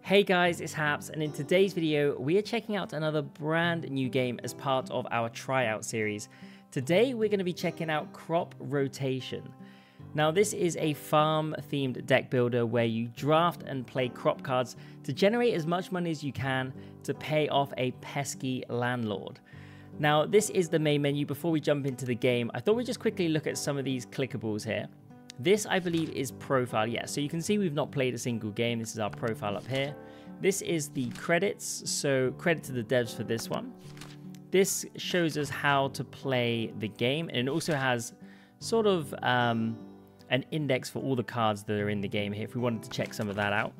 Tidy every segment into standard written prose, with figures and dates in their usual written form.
Hey guys, it's Haps, and in today's video, we are checking out another brand new game as part of our tryout series. Today, we're going to be checking out Crop Rotation. Now, this is a farm-themed deck builder where you draft and play crop cards to generate as much money as you can to pay off a pesky landlord. Now, this is the main menu. Before we jump into the game, I thought we'd just quickly look at some of these clickables here. This, I believe, is profile. Yeah, so you can see we've not played a single game. This is our profile up here. This is the credits, so credit to the devs for this one. This shows us how to play the game, and it also has sort of an index for all the cards that are in the game here, if we wanted to check some of that out.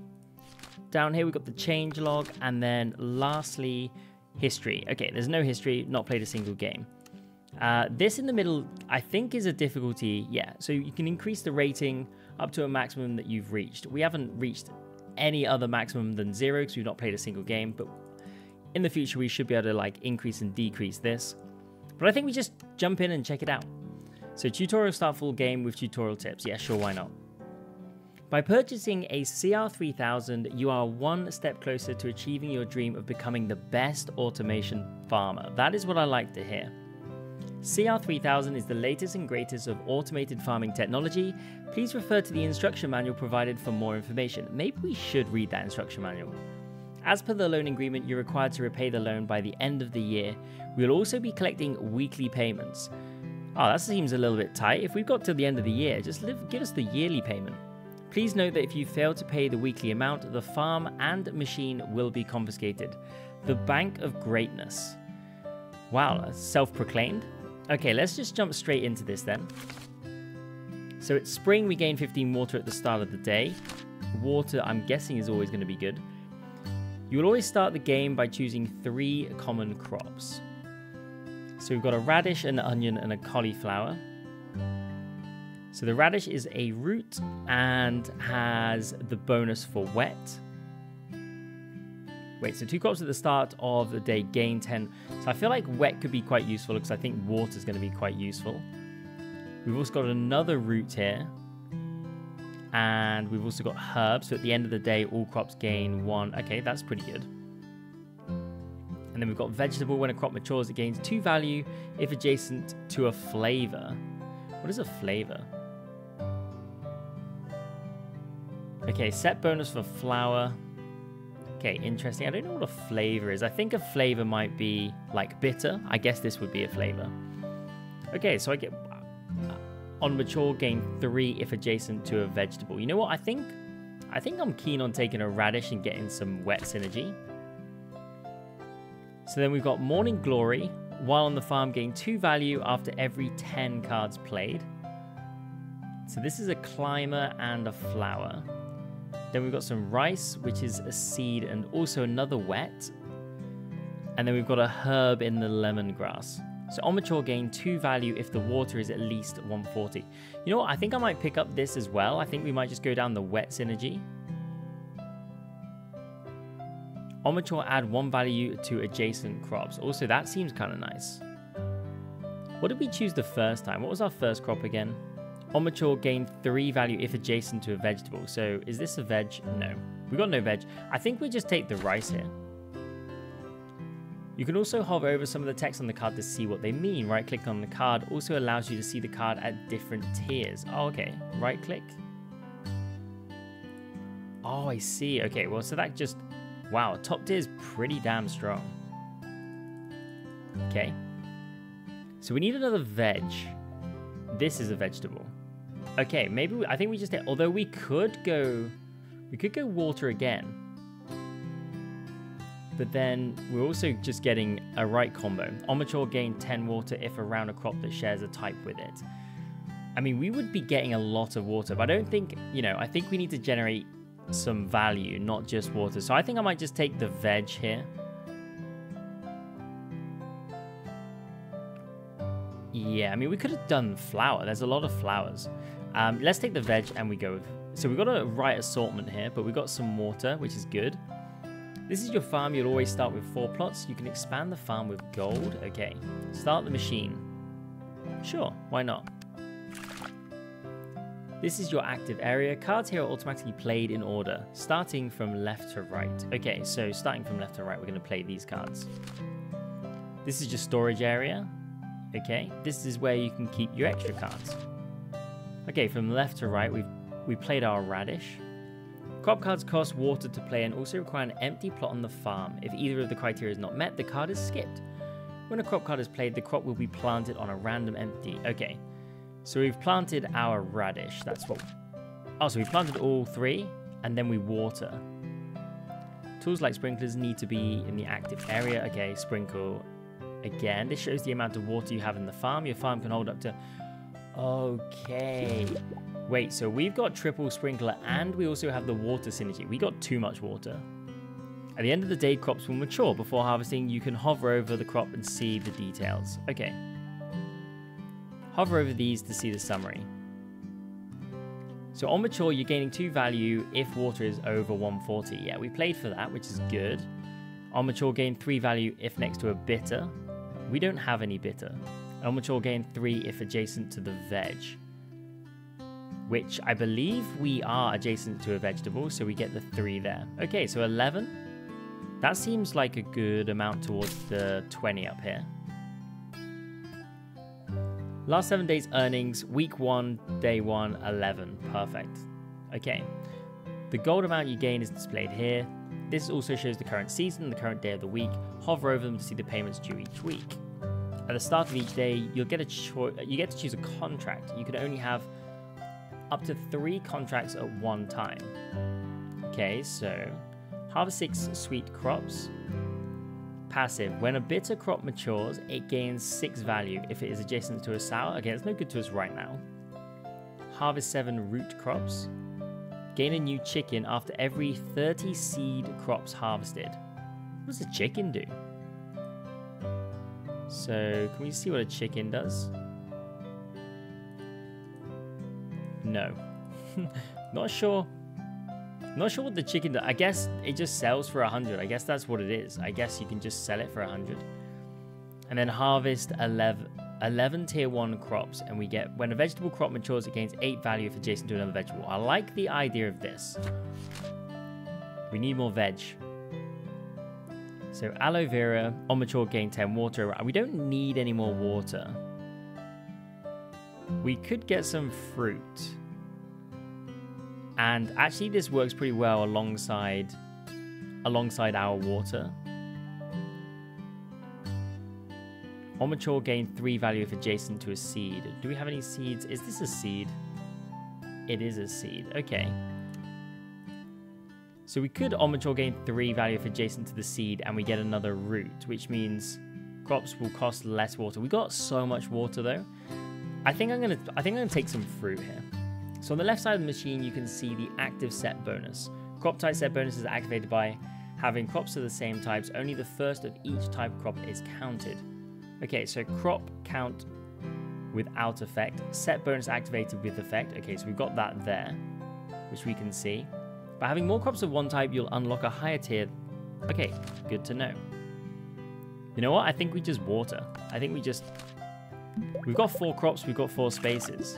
Down here, we've got the change log, and then lastly, history. Okay, there's no history, not played a single game. This in the middle, I think, is a difficulty, yeah. So you can increase the rating up to a maximum that you've reached. We haven't reached any other maximum than 0 because we've not played a single game, but in the future we should be able to like increase and decrease this. But I think we just jump in and check it out. So tutorial start full game with tutorial tips. Yeah, sure, why not? By purchasing a CR3000, you are one step closer to achieving your dream of becoming the best automation farmer. That is what I like to hear. CR3000 is the latest and greatest of automated farming technology. Please refer to the instruction manual provided for more information. Maybe we should read that instruction manual. As per the loan agreement, you're required to repay the loan by the end of the year. We'll also be collecting weekly payments. Oh, that seems a little bit tight. If we've got till the end of the year, just give us the yearly payment. Please note that if you fail to pay the weekly amount, the farm and machine will be confiscated. The Bank of Greatness. Wow, self-proclaimed. Okay, let's just jump straight into this then. So it's spring, we gain 15 water at the start of the day. Water, I'm guessing, is always going to be good. You will always start the game by choosing 3 common crops. So we've got a radish, an onion, and a cauliflower. So the radish is a root and has the bonus for wet. Wait, so 2 crops at the start of the day gain 10. So I feel like wet could be quite useful because I think water is going to be quite useful. We've also got another root here. And we've also got herbs. So at the end of the day, all crops gain 1. Okay, that's pretty good. And then we've got vegetable. When a crop matures, it gains 2 value if adjacent to a flavor. What is a flavor? Okay, set bonus for flour. Okay, interesting. I don't know what a flavor is. I think a flavor might be like bitter. I guess this would be a flavor. Okay, so I get on mature gain 3 if adjacent to a vegetable. You know what? I think I'm keen on taking a radish and getting some wet synergy. So then we've got Morning Glory. While on the farm, gain 2 value after every 10 cards played. So this is a climber and a flower. Then we've got some rice, which is a seed and also another wet. And then we've got a herb in the lemongrass. So on mature, gain 2 value if the water is at least 140. You know what? I think I might pick up this as well. I think we might just go down the wet synergy. On mature, add 1 value to adjacent crops. Also, that seems kind of nice. What did we choose the first time? What was our first crop again? On mature, gain 3 value if adjacent to a vegetable. So is this a veg? No. We got no veg. I think we just take the rice here. You can also hover over some of the text on the card to see what they mean. Right click on the card also allows you to see the card at different tiers. Oh, okay. Right click. Oh, I see. Okay, well, so that just... Wow, top tier is pretty damn strong. Okay. So we need another veg. This is a vegetable. Okay, maybe I think we just... Although we could go water again. But then we're also just getting a right combo. On mature, gain 10 water if around a crop that shares a type with it. I mean, we would be getting a lot of water, but I don't think, you know, I think we need to generate some value, not just water. So I think I might just take the veg here. Yeah, I mean, we could have done flour. There's a lot of flowers. Let's take the veg and we go with... So we've got a right assortment here, but we've got some water, which is good. This is your farm. You'll always start with 4 plots. You can expand the farm with gold. Okay. Start the machine. Sure, why not? This is your active area. Cards here are automatically played in order, starting from left to right. Okay, so starting from left to right, we're going to play these cards. This is your storage area. Okay, this is where you can keep your extra cards. Okay, from left to right, we played our radish. Crop cards cost water to play and also require an empty plot on the farm. If either of the criteria is not met, the card is skipped. When a crop card is played, the crop will be planted on a random empty. Okay, so we've planted our radish. That's what... Oh, so we've planted all three, and then we water. Tools like sprinklers need to be in the active area. Okay, sprinkle again. This shows the amount of water you have in the farm. Your farm can hold up to... Okay. Wait, so we've got triple sprinkler, and we also have the water synergy. We got too much water. At the end of the day, crops will mature. Before harvesting, you can hover over the crop and see the details. Okay. Hover over these to see the summary. So on mature, you're gaining 2 value if water is over 140. Yeah, we played for that, which is good. On mature, gain 3 value if next to a bitter. We don't have any bitter. On mature, gain 3 if adjacent to the veg. Which I believe we are adjacent to a vegetable, so we get the 3 there. Okay, so 11. That seems like a good amount towards the 20 up here. Last 7 days earnings, week 1, day 1, 11. Perfect. Okay. The gold amount you gain is displayed here. This also shows the current season, the current day of the week. Hover over them to see the payments due each week. At the start of each day, you get to choose a contract. You can only have up to 3 contracts at one time. Okay, so harvest 6 sweet crops. Passive. When a bitter crop matures, it gains 6 value if it is adjacent to a sour. Okay, it's no good to us right now. Harvest 7 root crops. Gain a new chicken after every 30 seed crops harvested. What does a chicken do? So, can we see what a chicken does? No. Not sure. Not sure what the chicken does. I guess it just sells for 100. I guess that's what it is. I guess you can just sell it for 100. And then harvest 11 tier 1 crops. And we get, when a vegetable crop matures, it gains 8 value if adjacent to another vegetable. I like the idea of this. We need more veg. So aloe vera, on mature, gain 10 water. We don't need any more water. We could get some fruit. And actually this works pretty well alongside our water. On mature, gain 3 value if adjacent to a seed. Do we have any seeds? Is this a seed? It is a seed. Okay. So we could on mature gain 3 value if adjacent to the seed, and we get another root, which means crops will cost less water. We got so much water though. I think I'm gonna take some fruit here. So on the left side of the machine, you can see the active set bonus. Crop type set bonus is activated by having crops of the same types. Only the first of each type of crop is counted. Okay, so crop count without effect. Set bonus activated with effect. Okay, so we've got that there, which we can see. By having more crops of one type, you'll unlock a higher tier. Okay, good to know. You know what? I think we just water. I think we just... We've got 4 crops, we've got 4 spaces.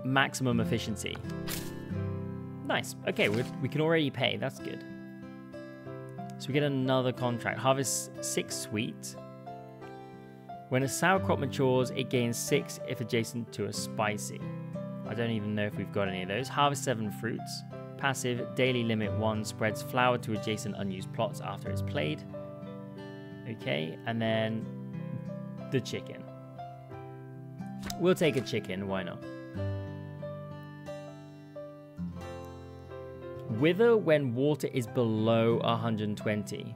Maximum efficiency. Nice. Okay, we can already pay. That's good. So we get another contract. Harvest 6 sweet. When a sour crop matures, it gains 6 if adjacent to a spicy. I don't even know if we've got any of those. Harvest 7 fruits. Passive, daily limit 1, spreads flour to adjacent unused plots after it's played. Okay, and then the chicken. We'll take a chicken, why not? Wither when water is below 120.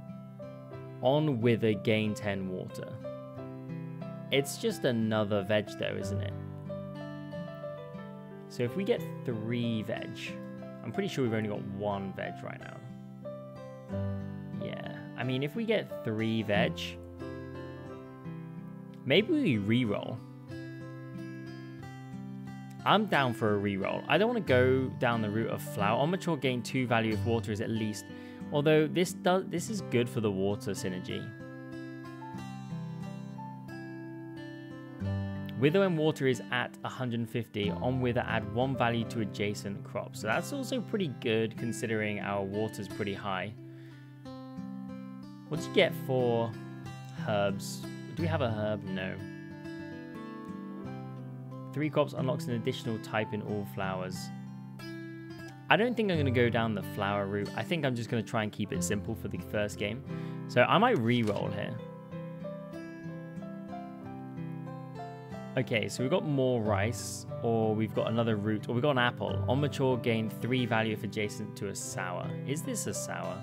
On wither, gain 10 water. It's just another veg though, isn't it? So if we get 3 veg, I'm pretty sure we've only got 1 veg right now. Yeah, I mean, if we get 3 veg, maybe we re-roll. I'm down for a re-roll. I don't want to go down the route of flour. On mature, gain 2 value if water is at least. Although this is good for the water synergy. Wither and water is at 150. On wither, add 1 value to adjacent crops. So that's also pretty good considering our water's pretty high. What do you get for herbs? Do we have a herb? No. 3 crops unlocks an additional type in all flowers. I don't think I'm going to go down the flower route. I think I'm just going to try and keep it simple for the first game. So I might re-roll here. Okay, so we've got more rice, or we've got another root, or we've got an apple. On mature, gain 3 value if adjacent to a sour. Is this a sour?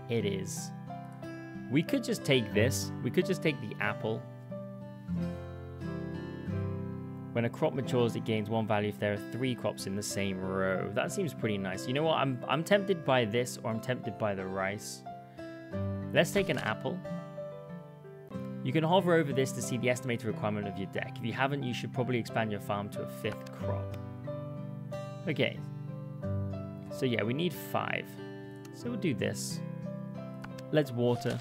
It is. We could just take this. We could just take the apple. When a crop matures, it gains 1 value if there are 3 crops in the same row. That seems pretty nice. You know what? I'm tempted by this, or I'm tempted by the rice. Let's take an apple. You can hover over this to see the estimated requirement of your deck. If you haven't, you should probably expand your farm to a 5th crop. Okay. So yeah, we need 5. So we'll do this. Let's water.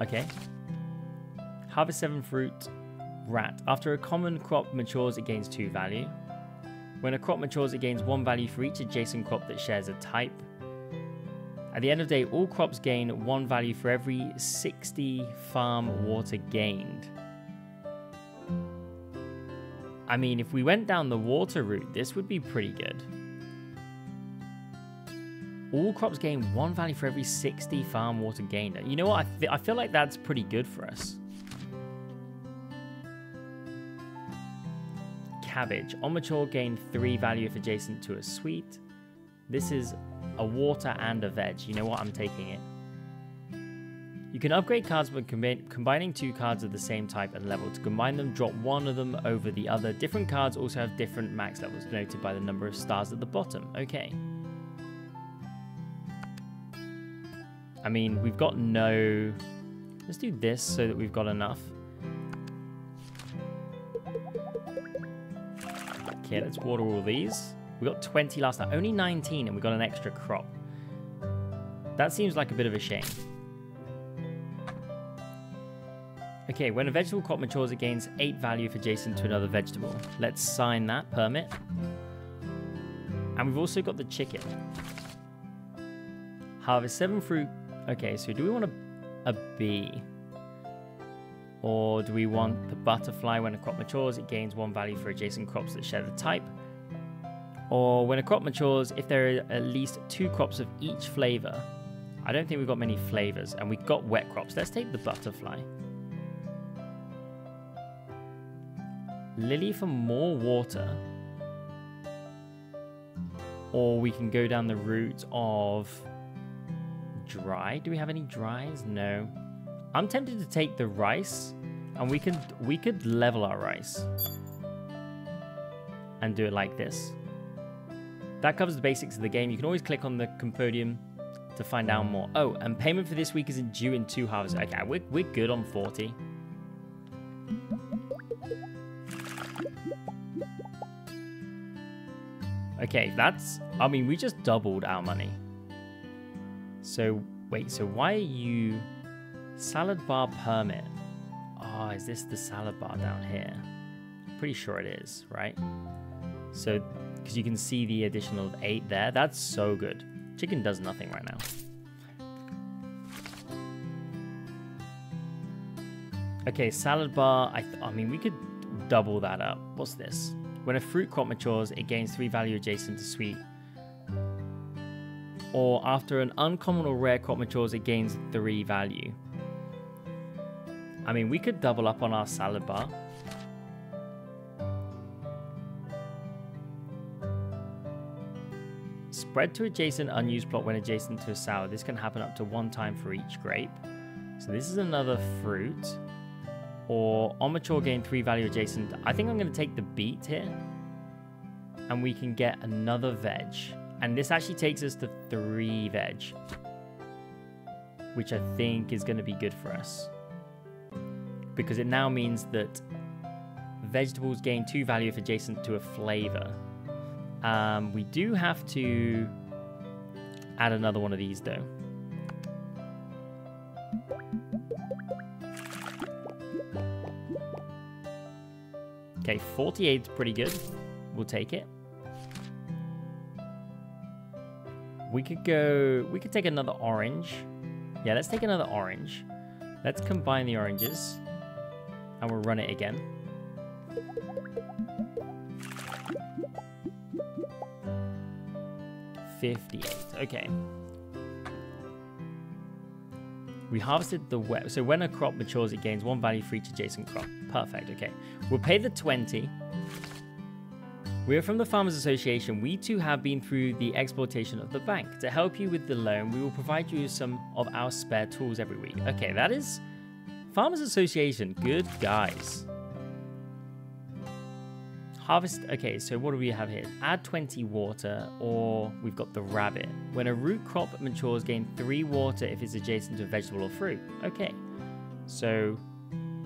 Okay. Harvest 7 fruit. Rat. After a common crop matures, it gains 2 value. When a crop matures, it gains 1 value for each adjacent crop that shares a type. At the end of the day, all crops gain 1 value for every 60 farm water gained. I mean, if we went down the water route, this would be pretty good. All crops gain 1 value for every 60 farm water gained. You know what? I feel like that's pretty good for us. Cabbage. On mature, gain 3 value if adjacent to a sweet. This is a water and a veg. You know what? I'm taking it. You can upgrade cards by combining 2 cards of the same type and level. To combine them, drop one of them over the other. Different cards also have different max levels, denoted by the number of stars at the bottom. Okay. I mean, we've got no... Let's do this so that we've got enough. Okay, let's water all these. We got 20 last night. Only 19, and we got an extra crop. That seems like a bit of a shame. Okay, when a vegetable crop matures, it gains 8 value if adjacent to another vegetable. Let's sign that permit. And we've also got the chicken. Harvest 7 fruit. Okay, so do we want a bee? Or do we want the butterfly? When a crop matures, it gains 1 value for adjacent crops that share the type. Or when a crop matures, if there are at least 2 crops of each flavor. I don't think we've got many flavors, and we've got wet crops. Let's take the butterfly. Lily for more water. Or we can go down the route of dry. Do we have any dries? No. I'm tempted to take the rice, and we could level our rice and do it like this. That covers the basics of the game. You can always click on the compodium to find out more. Oh, and payment for this week is due in 2 harvests. Okay, we're good on 40. Okay, that's... I mean, we just doubled our money. So, wait, so why are you... Salad bar permit. Oh, is this the salad bar down here? Pretty sure it is, right? So, because you can see the additional 8 there. That's so good. Chicken does nothing right now. Okay, salad bar. I mean, we could double that up. What's this? When a fruit crop matures, it gains 3 value adjacent to sweet. Or after an uncommon or rare crop matures, it gains 3 value. I mean, we could double up on our salad bar. Spread to adjacent unused plot when adjacent to a sour. This can happen up to 1 time for each grape. So this is another fruit. Or on mature, gain 3 value adjacent. I think I'm going to take the beet here. And we can get another veg. And this actually takes us to 3 veg. Which I think is going to be good for us. Because it now means that vegetables gain 2 value if adjacent to a flavor. We do have to add another one of these though. Okay, 48 is pretty good. We'll take it. We could take another orange. Yeah, let's take another orange. Let's combine the oranges. And we'll run it again. $58. Okay. We harvested the wet. So when a crop matures, it gains 1 value for each adjacent crop. Perfect. Okay. We'll pay the 20. We're from the Farmers Association. We too have been through the exploitation of the bank. To help you with the loan, we will provide you with some of our spare tools every week. Okay, that is Farmers Association. Good guys. Harvest. Okay, so what do we have here? Add 20 water, or we've got the rabbit. When a root crop matures, gain 3 water if it's adjacent to a vegetable or fruit. Okay, so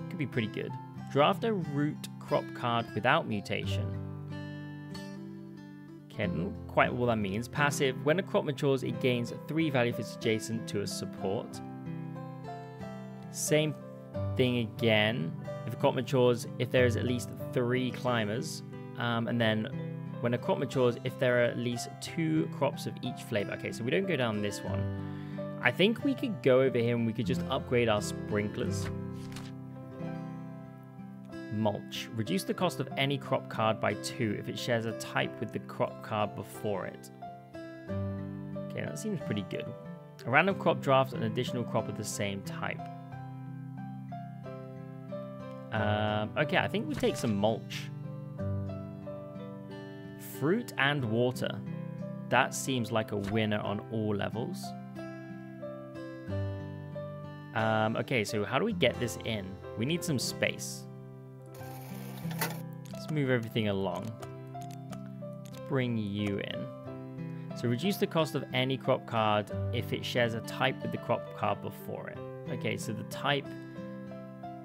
could be pretty good. Draft a root crop card without mutation. Okay, I don't know quite what that means. Passive. When a crop matures, it gains 3 value if it's adjacent to a support. Same thing again. If a crop matures, if there is at least 3 climbers. And then when a crop matures, if there are at least 2 crops of each flavor. Okay, so we don't go down this one. I think we could go over here and we could just upgrade our sprinklers. Mulch. Reduce the cost of any crop card by 2 if it shares a type with the crop card before it. Okay, that seems pretty good. A random crop draft an additional crop of the same type. Okay, I think we take some mulch. Fruit and water. That seems like a winner on all levels. Okay, so how do we get this in? We need some space. Let's move everything along. Let's bring you in. So reduce the cost of any crop card if it shares a type with the crop card before it. Okay, so the type...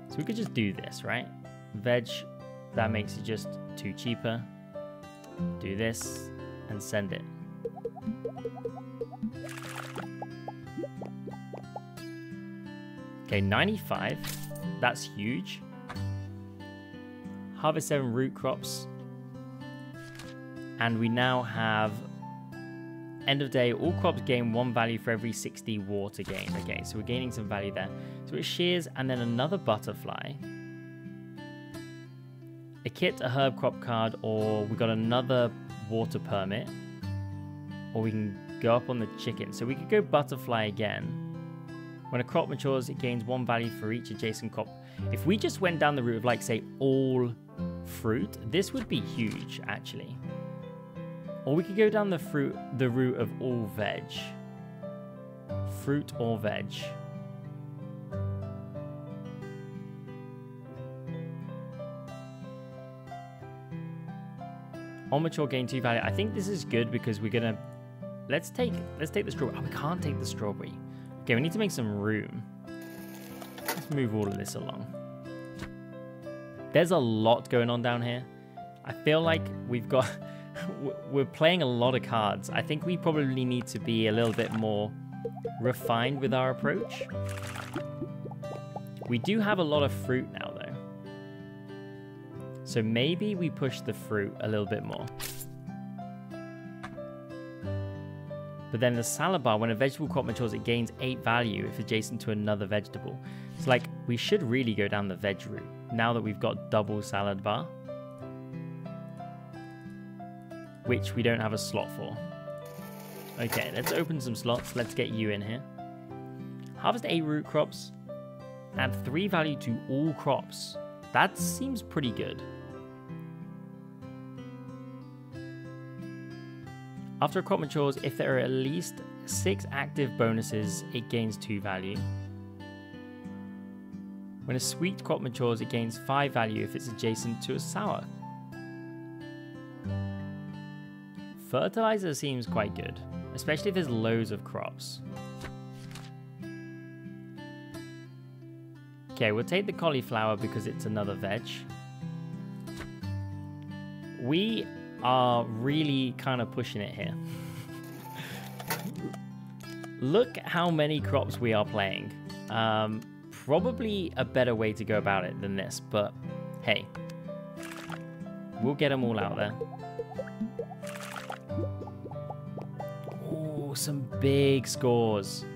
So we could just do this, right? Veg, that makes it just 2 cheaper. Do this and send it. Okay, 95. That's huge. Harvest 7 root crops. And we now have end of day. All crops gain 1 value for every 60 water gained. Okay, so we're gaining some value there. So it shears and then another butterfly. A kit, a herb crop card, or we got another water permit. Or we can go up on the chicken. So we could go butterfly again. When a crop matures, it gains 1 value for each adjacent crop. If we just went down the route of, like, say, all fruit, this would be huge, actually. Or we could go down the route of all veg. Fruit or veg. On mature gain 2 value. I think this is good because we're gonna let's take the strawberry. Oh, we can't take the strawberry. Okay, we need to make some room. Let's move all of this along. There's a lot going on down here. I feel like we're playing a lot of cards. I think we probably need to be a little bit more refined with our approach. We do have a lot of fruit now, though. So maybe we push the fruit a little bit more. But then the salad bar, when a vegetable crop matures, it gains 8 value if adjacent to another vegetable. So, like, we should really go down the veg route now that we've got double salad bar, which we don't have a slot for. Okay, let's open some slots. Let's get you in here. Harvest 8 root crops. Add 3 value to all crops. That seems pretty good. After a crop matures, if there are at least 6 active bonuses, it gains 2 value. When a sweet crop matures, it gains 5 value if it's adjacent to a sour. Fertilizer seems quite good, especially if there's loads of crops. Okay, we'll take the cauliflower because it's another veg. We are really kind of pushing it here. Look how many crops we are playing. Probably a better way to go about it than this, but hey, we'll get them all out there. Oh, some big scores.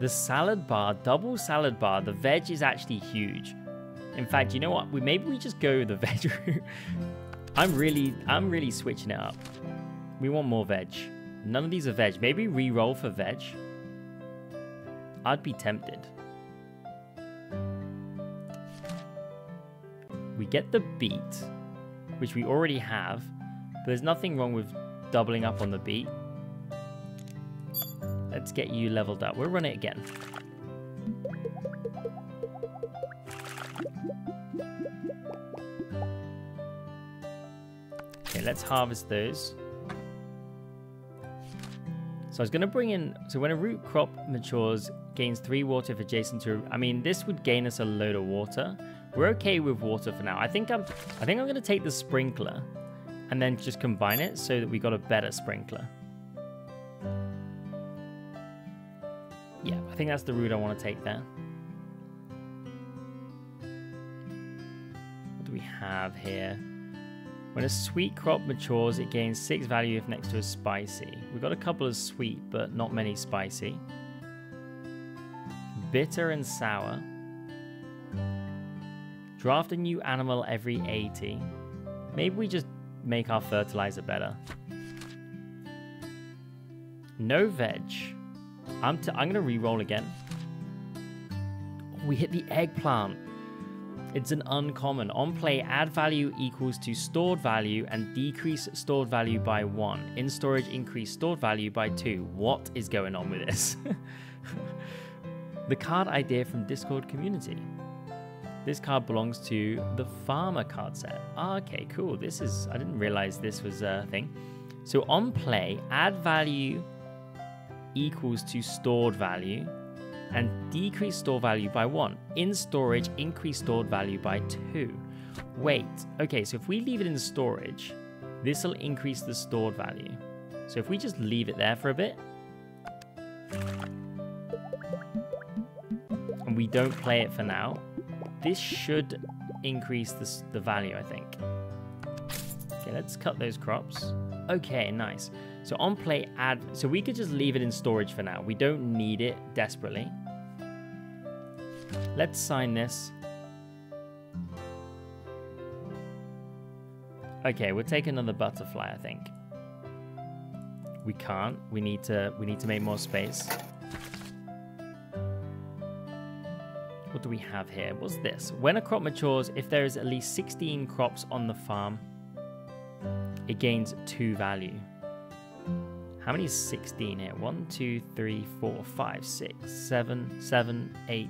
The salad bar, double salad bar, the veg is actually huge. In fact, you know what? Maybe we just go the veg route. I'm really switching it up. We want more veg. None of these are veg. Maybe re-roll for veg. I'd be tempted. We get the beet, which we already have, but there's nothing wrong with doubling up on the beet. Let's get you leveled up. We'll run it again. Okay, let's harvest those. So I was going to bring in, so when a root crop matures, gains 3 water if adjacent to, I mean, this would gain us a load of water. We're okay with water for now. I think I'm going to take the sprinkler and then just combine it so that we got a better sprinkler. Yeah, I think that's the route I want to take there. What do we have here? When a sweet crop matures, it gains 6 value if next to a spicy. We've got a couple of sweet, but not many spicy. Bitter and sour. Draft a new animal every 80. Maybe we just make our fertilizer better. No veg. I'm going to re-roll again. We hit the eggplant. It's an uncommon. On play, add value equals to stored value and decrease stored value by 1. In storage, increase stored value by 2. What is going on with this? The card idea from Discord community. This card belongs to the farmer card set. Ah, okay, cool. This is, I didn't realize this was a thing. So on play, add value equals to stored value and decrease store value by 1. In storage, increase stored value by 2. Wait, okay, so if we leave it in storage, this will increase the stored value. So if we just leave it there for a bit, and we don't play it for now, this should increase the value, I think. Okay, let's cut those crops. Okay, nice. So on play, add, so we could just leave it in storage for now. We don't need it desperately. Let's sign this. Okay, we'll take another butterfly, I think. We can't. We need to make more space. What do we have here? What's this? When a crop matures, if there is at least 16 crops on the farm, it gains 2 value. How many is 16 here? 1, 2, 3, 4, 5, 6, 7, 8,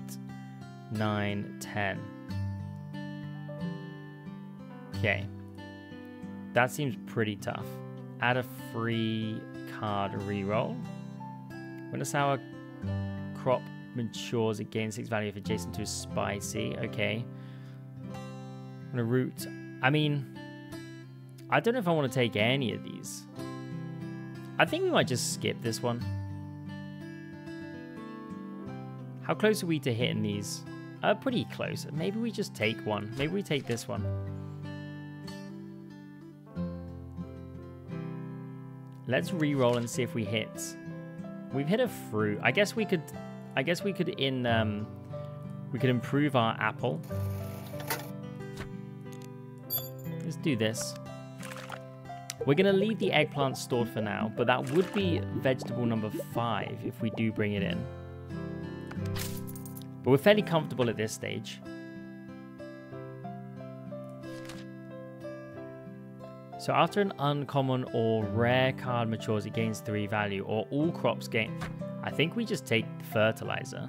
9, 10. Okay. That seems pretty tough. Add a free card reroll. When a sour crop matures, it gains 6 value if adjacent to a spicy. Okay. And a root. I mean, I don't know if I want to take any of these. I think we might just skip this one. How close are we to hitting these? Pretty close. Maybe we just take one. Maybe we take this one. Let's re-roll and see if we hit. We've hit a fruit. I guess we could improve our apple. Let's do this. We're going to leave the eggplant stored for now, but that would be vegetable number 5 if we do bring it in. But we're fairly comfortable at this stage. So after an uncommon or rare card matures, it gains 3 value, or all crops gain. I think we just take fertilizer.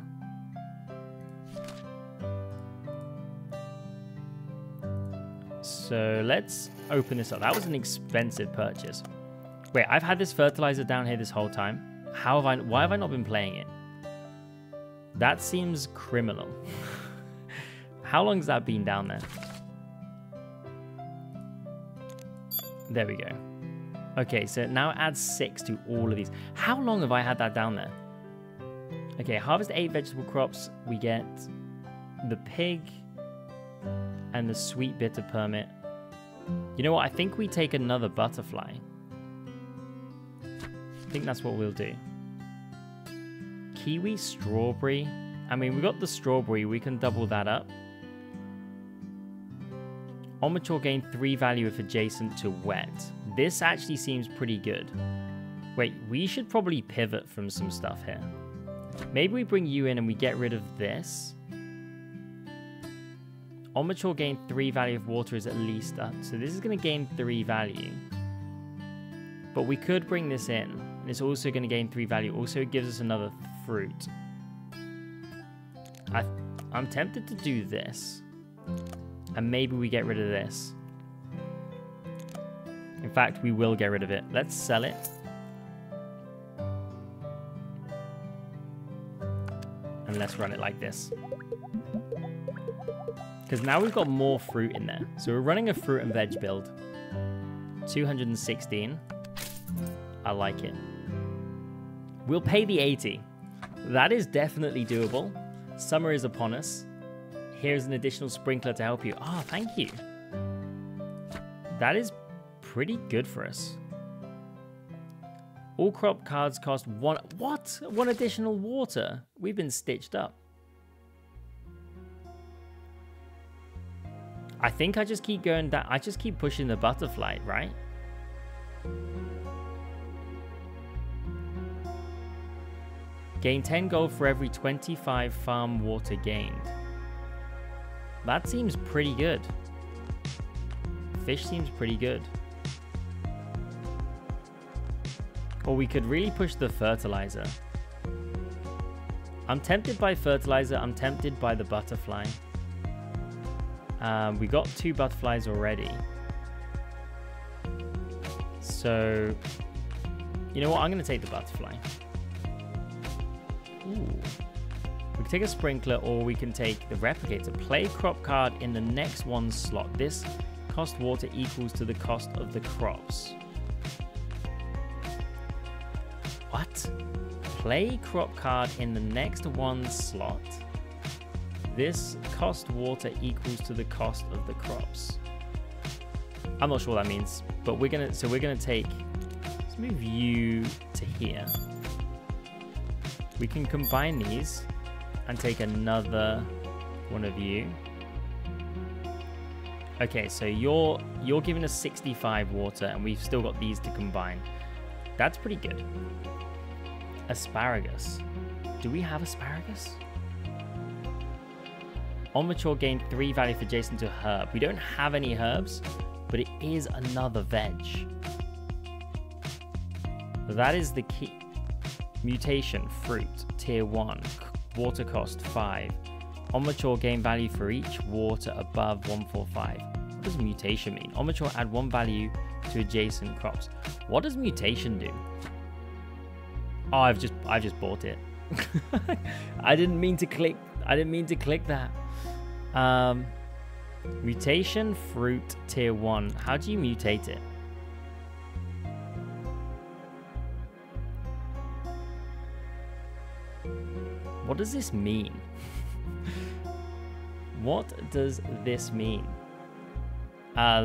So let's open this up. That was an expensive purchase. Wait, I've had this fertilizer down here this whole time. Why have I not been playing it? That seems criminal. How long has that been down there? There we go. Okay, so now it adds 6 to all of these. How long have I had that down there? Okay, harvest 8 vegetable crops. We get the pig and the sweet bitter permit. You know what? I think we take another butterfly. I think that's what we'll do. Kiwi, strawberry. I mean, we got the strawberry. We can double that up. On mature, gain 3 value if adjacent to wet. This actually seems pretty good. Wait, we should probably pivot from some stuff here. Maybe we bring you in and we get rid of this. On mature, gain 3 value if water is at least up. So this is going to gain 3 value. But we could bring this in. And it's also going to gain 3 value. Also, it gives us another fruit. I'm tempted to do this. And maybe we get rid of this. In fact, we will get rid of it. Let's sell it. And let's run it like this. Because now we've got more fruit in there. So we're running a fruit and veg build. 216. I like it. We'll pay the 80. That is definitely doable. Summer is upon us. Here's an additional sprinkler to help you. Ah, oh, thank you. That is pretty good for us. All crop cards cost 1... What? 1 additional water? We've been stitched up. I think I just keep going down. I just keep pushing the butterfly, right? Gain 10 gold for every 25 farm water gained. That seems pretty good. Fish seems pretty good. Or we could really push the fertilizer. I'm tempted by fertilizer. I'm tempted by the butterfly. We got 2 butterflies already. So, you know what? I'm going to take the butterfly. Ooh. We can take a sprinkler or we can take the replicator. Play crop card in the next one's slot. This cost water equals to the cost of the crops. What? Play crop card in the next one's slot. This cost water equals to the cost of the crops. I'm not sure what that means, but we're gonna take, let's move you to here. We can combine these and take another one of you. Okay, so you're giving us 65 water and we've still got these to combine. That's pretty good. Asparagus. Do we have asparagus? On mature, gain 3 value for adjacent to herb. We don't have any herbs, but it is another veg. That is the key. Mutation, fruit, tier 1, water cost 5. On mature, gain value for each water above 145. What does mutation mean? On mature, add 1 value to adjacent crops. What does mutation do? Oh, I've just bought it. I didn't mean to click that. Mutation, fruit, tier 1. How do you mutate it? What does this mean? What does this mean? I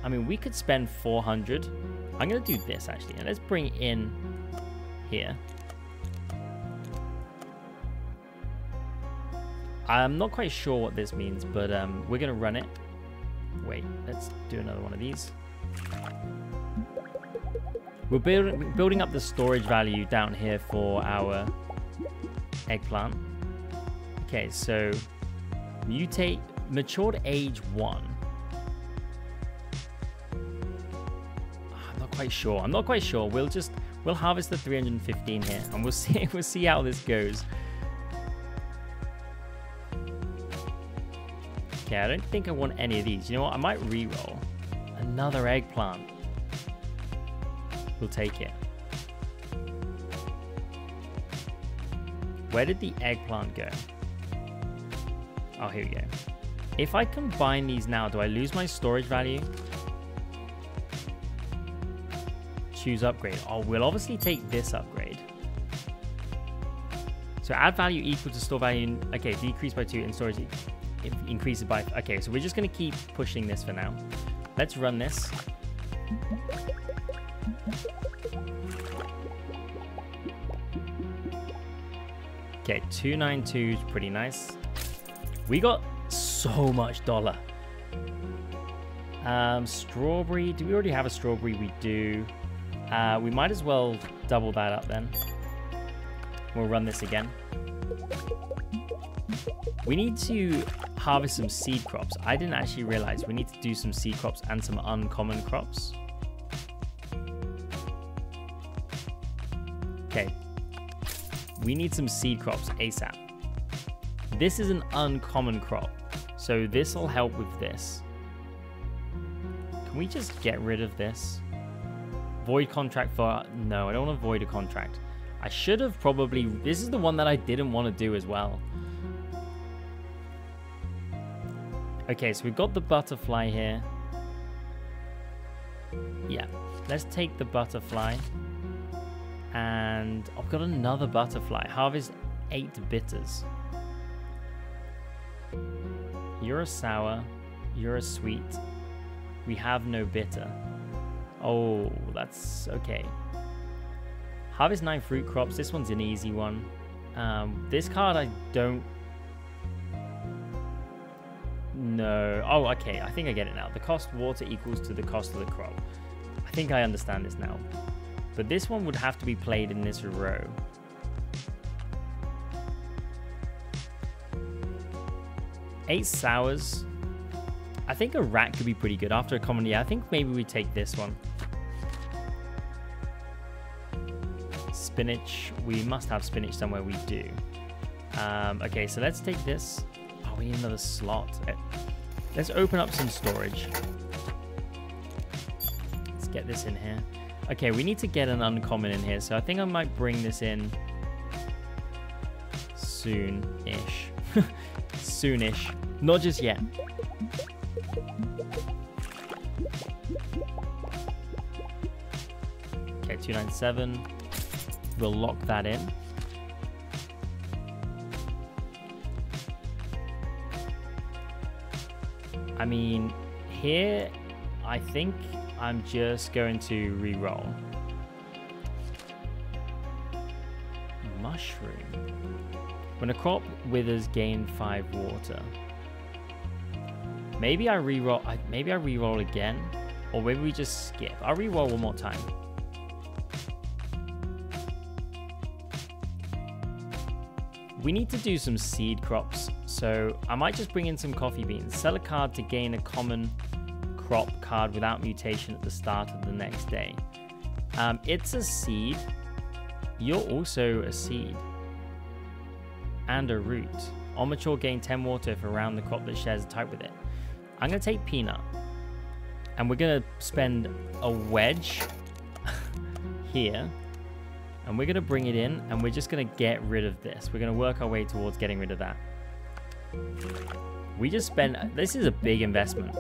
mean, we could spend 400. I'm going to do this actually. And let's bring in here. I'm not quite sure what this means, but we're going to run it. Wait, let's do another one of these. We're building up the storage value down here for our eggplant. Okay, so mutate, matured age 1. I'm not quite sure. We'll harvest the 315 here and we'll see how this goes. Okay, I don't think I want any of these. You know what? I might re-roll. Another eggplant. We'll take it. Where did the eggplant go? Oh, here we go. If I combine these now, do I lose my storage value? Choose upgrade. Oh, we'll obviously take this upgrade. So add value equal to store value. Okay, decrease by 2 and storage increases by... Okay, so we're just going to keep pushing this for now. Let's run this. Okay, 292 is pretty nice. We got so much dollar. Strawberry. Do we already have a strawberry? We do. We might as well double that up then. We'll run this again. We need to harvest some seed crops. I didn't actually realize we need to do some seed crops and some uncommon crops. Okay. We need some seed crops ASAP. This is an uncommon crop, so this will help with this. Can we just get rid of this? Void contract for... No, I don't want to void a contract. I should have probably... This is the one that I didn't want to do as well. Okay, so we've got the butterfly here. Yeah, let's take the butterfly. And I've got another butterfly. Harvest 8 bitters. You're a sour. You're a sweet. We have no bitter. Oh, that's okay. Harvest 9 fruit crops. This one's an easy one. This card I don't... No. Oh, okay. I think I get it now. The cost water equals to the cost of the crop. I think I understand this now. But this one would have to be played in this row. Eight sours. I think a rat could be pretty good after a common. Yeah, I think maybe we take this one. Spinach. We must have spinach somewhere. We do. Okay, so let's take this. Oh, we need another slot. Let's open up some storage. Let's get this in here. Okay, we need to get an uncommon in here, so I think I might bring this in soon-ish. Soonish. Not just yet. Okay, 297. We'll lock that in. I mean, here, I think I'm just going to re-roll. Mushroom. When a crop withers, gain 5 water. Maybe I re-roll. Maybe I re-roll again, or maybe we just skip. I'll re-roll one more time. We need to do some seed crops, so I might just bring in some coffee beans. Sell a card to gain a common crop card without mutation at the start of the next day. It's a seed. You're also a seed. And a root. On mature, gain 10 water if around the crop that shares a type with it. I'm going to take peanut. And we're going to spend a wedge here. And we're going to bring it in, and we're just going to get rid of this. We're going to work our way towards getting rid of that. We just spent... This is a big investment.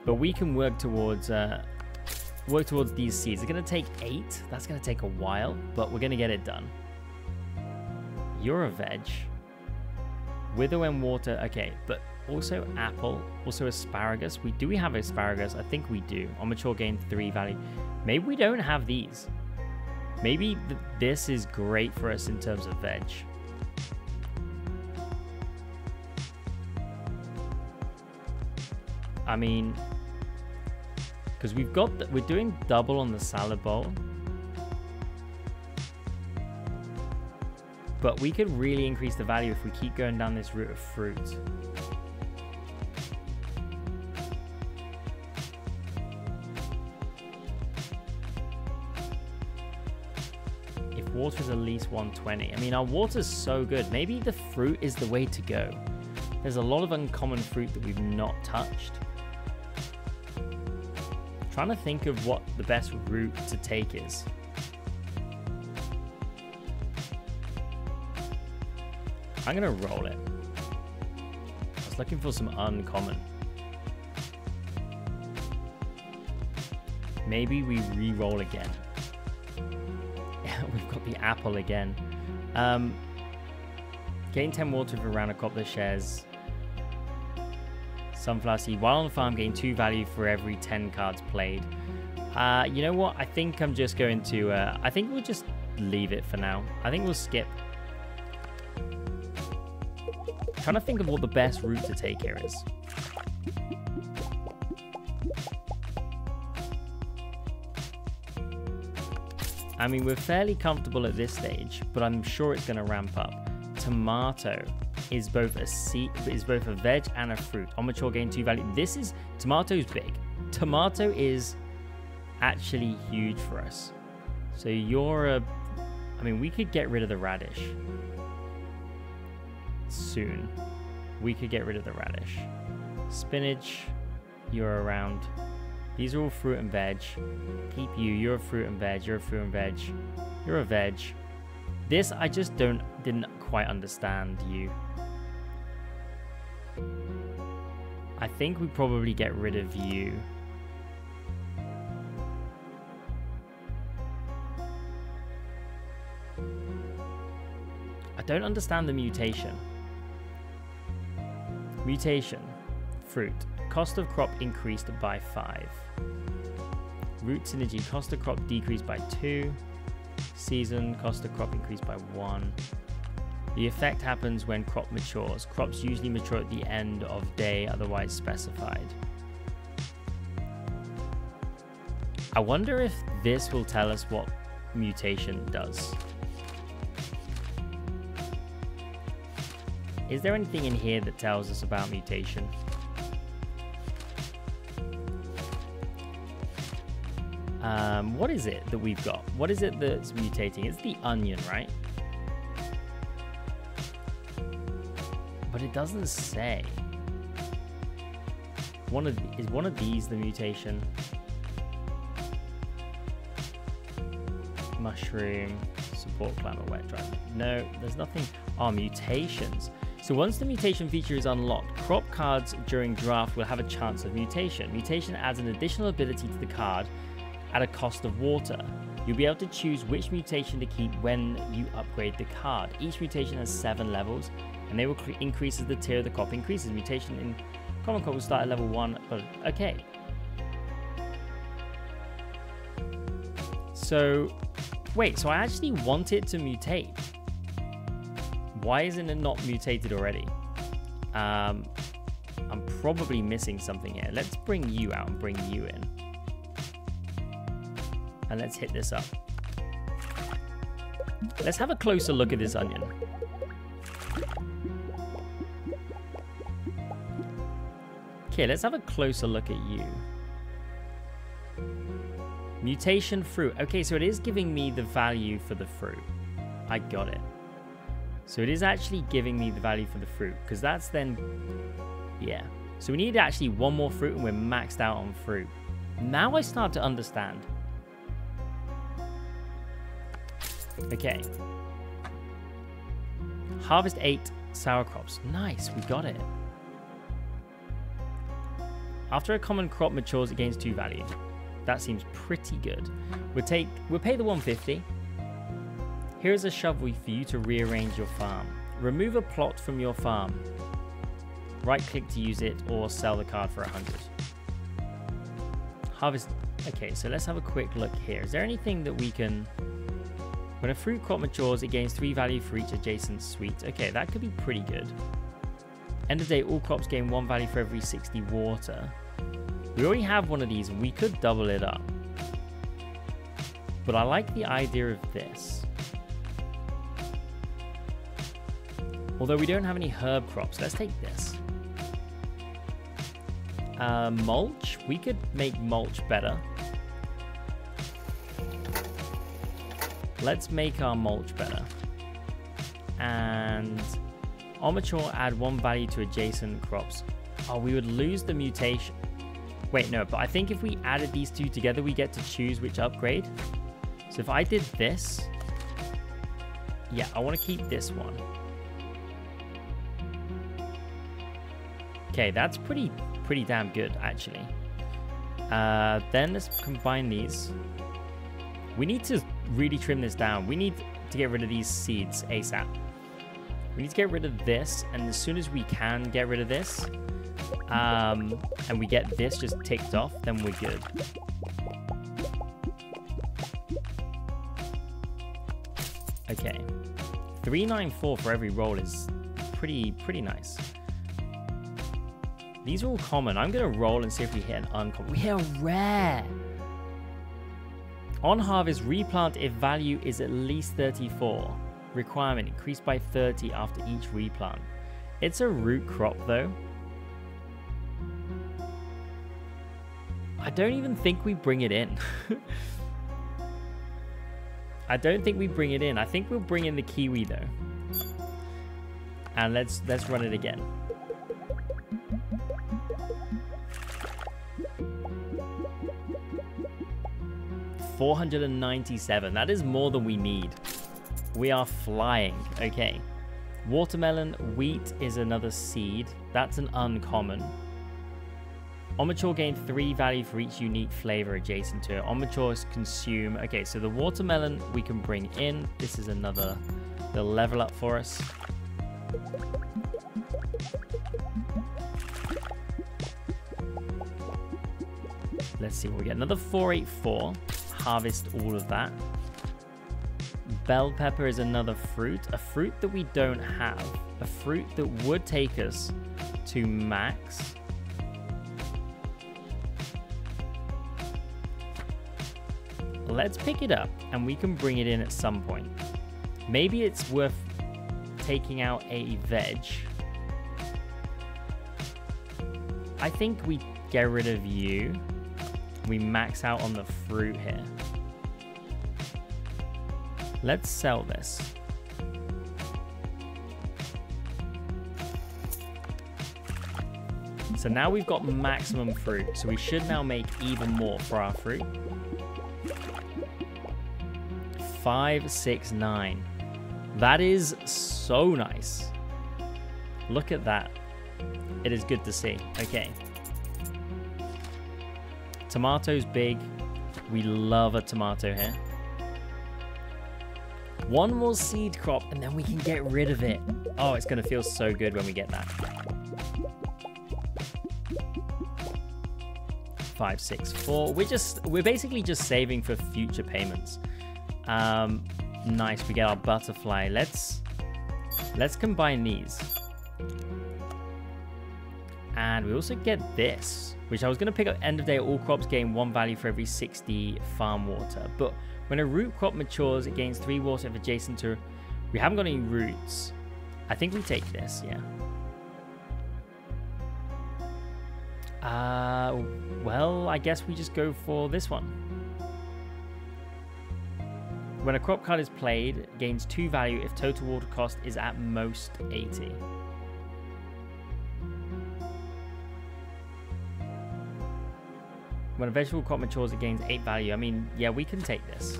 But we can work towards these seeds. It's going to take 8. That's going to take a while, but we're going to get it done. You're a veg. Wither and water. Okay, but also apple. Also asparagus. Do we have asparagus? I think we do. On mature, gain 3 value. Maybe we don't have these. Maybe this is great for us in terms of veg. I mean, because we're doing double on the salad bowl, but we could really increase the value if we keep going down this route of fruit. If water is at least 120, I mean, our water's so good. Maybe the fruit is the way to go. There's a lot of uncommon fruit that we've not touched. Trying to think of what the best route to take is. I'm gonna roll it. I was looking for some uncommon. Maybe we re-roll again. We've got the apple again. Gain 10 water for around a crop that shares sunflower seed. While on the farm, gain 2 value for every 10 cards played. You know what? I think I'm just going to... I think we'll just leave it for now. I think we'll skip. Trying to think of what the best route to take here is. I mean, we're fairly comfortable at this stage, but I'm sure it's going to ramp up. Tomato is both a veg and a fruit. On mature, gain 2 value. Tomato's big. Tomato is actually huge for us. So I mean, we could get rid of the radish soon. We could get rid of the radish. Spinach, you're around. These are all fruit and veg. Keep you. You're a fruit and veg. You're a fruit and veg. You're a veg. This, I just didn't quite understand you. I think we probably get rid of you. I don't understand the mutation. Mutation. Fruit. Cost of crop increased by 5. Root synergy. Cost of crop decreased by 2. Season. Cost of crop increased by 1. The effect happens when crop matures. Crops usually mature at the end of day, otherwise specified. I wonder if this will tell us what mutation does. Is there anything in here that tells us about mutation? What is it that we've got? What is it that's mutating? It's the onion, right? But it doesn't say. Is one of these the mutation? Mushroom, support climate, wet dry. No, there's nothing. Oh, mutations. So once the mutation feature is unlocked, crop cards during draft will have a chance of mutation. Mutation adds an additional ability to the card at a cost of water. You'll be able to choose which mutation to keep when you upgrade the card. Each mutation has 7 levels, and they will increase as the tier of the crop increases. Mutation in common crop will start at level 1. Okay. So, wait, so I actually want it to mutate. Why isn't it not mutated already? I'm probably missing something here. Let's bring you out and bring you in. And let's hit this up. Let's have a closer look at this onion. Okay, let's have a closer look at you. Mutation fruit. Okay, so it is giving me the value for the fruit. I got it. So it is actually giving me the value for the fruit, because that's then, yeah. So we need actually one more fruit and we're maxed out on fruit. Now I start to understand. Okay. Harvest 8 sour crops. Nice, we got it. After a common crop matures, it gains 2 value. That seems pretty good. We'll pay the 150. Here's a shovel for you to rearrange your farm. Remove a plot from your farm. Right click to use it or sell the card for 100. Harvest. Okay, so let's have a quick look here. Is there anything that we can... When a fruit crop matures, it gains 3 value for each adjacent sweet. Okay, that could be pretty good. End of day, all crops gain 1 value for every 60 water. We already have one of these and we could double it up. But I like the idea of this. Although we don't have any herb crops, let's take this. Mulch, we could make mulch better. Let's make our mulch better. And on mature, add 1 value to adjacent crops. Oh, we would lose the mutation. Wait, no, but I think if we added these two together, we get to choose which upgrade. So if I did this, yeah, I want to keep this one. Okay, that's pretty damn good, actually. Then let's combine these. We need to really trim this down. We need to get rid of these seeds ASAP. We need to get rid of this, and as soon as we can get rid of this, and we get this just ticked off, then we're good. Okay, 394 for every roll is pretty nice. These are all common. I'm gonna roll and see if we hit an uncommon. We hit a rare. On harvest, replant if value is at least 34. Requirement increased by 30 after each replant. It's a root crop though. I don't even think we bring it in. I don't think we bring it in. I think we'll bring in the kiwi though. And let's run it again. $497. That is more than we need. We are flying. Okay. Watermelon, wheat is another seed. That's an uncommon. On mature, gain 3 value for each unique flavor adjacent to it. On mature, consume. Okay, so the watermelon we can bring in. This is another little level up for us. Let's see what we get. Another 484. Harvest all of that. Bell pepper is another fruit. A fruit that we don't have. A fruit that would take us to max. Let's pick it up and we can bring it in at some point. Maybe it's worth taking out a veg. I think we get rid of you. We max out on the fruit here. Let's sell this. So now we've got maximum fruit. So we should now make even more for our fruit. 569. That is so nice. Look at that. It is good to see. Okay. Tomatoes big. We love a tomato here. One more seed crop and then we can get rid of it. Oh, it's going to feel so good when we get that. 564. We're basically just saving for future payments. Nice. We get our butterfly. Let's combine these. And we also get this, which I was going to pick up end of day. All crops gain 1 value for every 60 farm water. But when a root crop matures, it gains 3 water if adjacent to... We haven't got any roots. I think we take this, yeah. Well, I guess we just go for this one. When a crop card is played, it gains 2 value if total water cost is at most 80. When a vegetable crop matures, it gains 8 value. I mean, yeah, we can take this.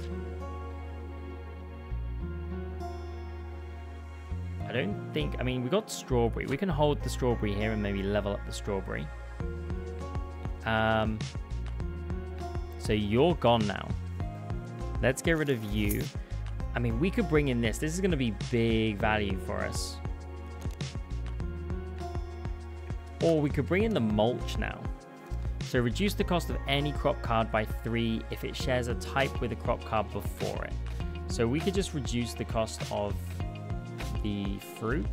I don't think... I mean, we got strawberry. We can hold the strawberry here and maybe level up the strawberry. So you're gone now. Let's get rid of you. I mean, we could bring in this. This is going to be big value for us. Or we could bring in the mulch now. So reduce the cost of any crop card by 3 if it shares a type with a crop card before it. So we could just reduce the cost of the fruit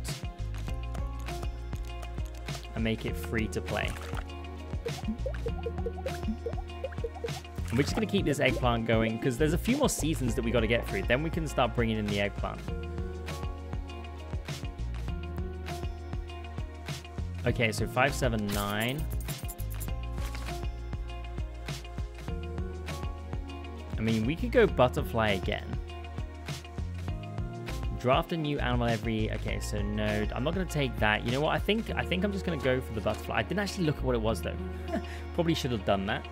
and make it free to play. And we're just going to keep this eggplant going because there's a few more seasons that we got to get through. Then we can start bringing in the eggplant. Okay, so 579. I mean, we could go butterfly again. Draft a new animal every... Okay, so no, I'm not going to take that. You know what? I think I'm just going to go for the butterfly. I didn't actually look at what it was, though. Probably should have done that.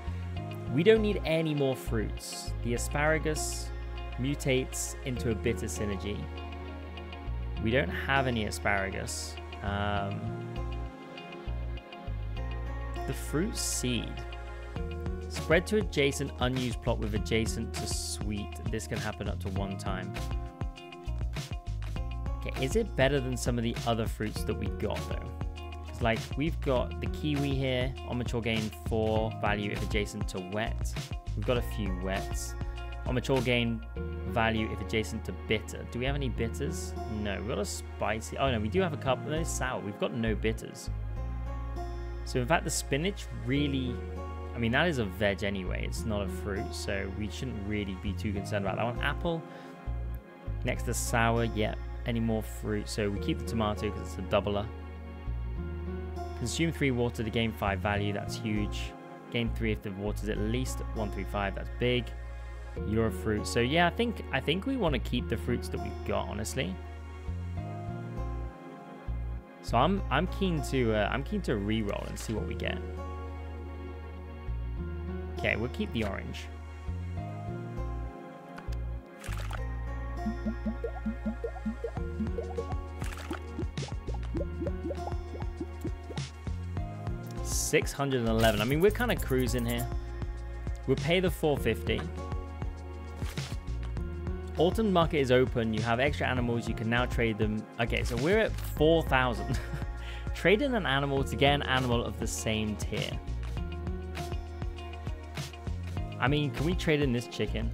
We don't need any more fruits. The asparagus mutates into a bitter synergy. We don't have any asparagus. The fruit seed. Spread to adjacent unused plot with adjacent to sweet. This can happen up to 1 time. Okay, is it better than some of the other fruits that we got though? Because like we've got the kiwi here. On mature gain 4 value if adjacent to wet. We've got a few wets. On mature gain value if adjacent to bitter. Do we have any bitters? No, we've got a spicy. Oh no, we do have a couple. No, sour. We've got no bitters. So in fact, the spinach really, I mean, that is a veg anyway. It's not a fruit, so we shouldn't really be too concerned about that one. Apple, next to sour, yeah. Any more fruit? So we keep the tomato because it's a doubler. Consume 3 water to gain 5 value. That's huge. Gain 3 if the water is at least 135. That's big. You're a fruit. So yeah, I think we want to keep the fruits that we've got, honestly. So I'm keen to re-roll and see what we get. Okay, we'll keep the orange. $611. I mean, we're kind of cruising here. We'll pay the $450. Autumn market is open. You have extra animals. You can now trade them. Okay, so we're at 4,000. Trade in an animal to get an animal of the same tier. I mean, can we trade in this chicken?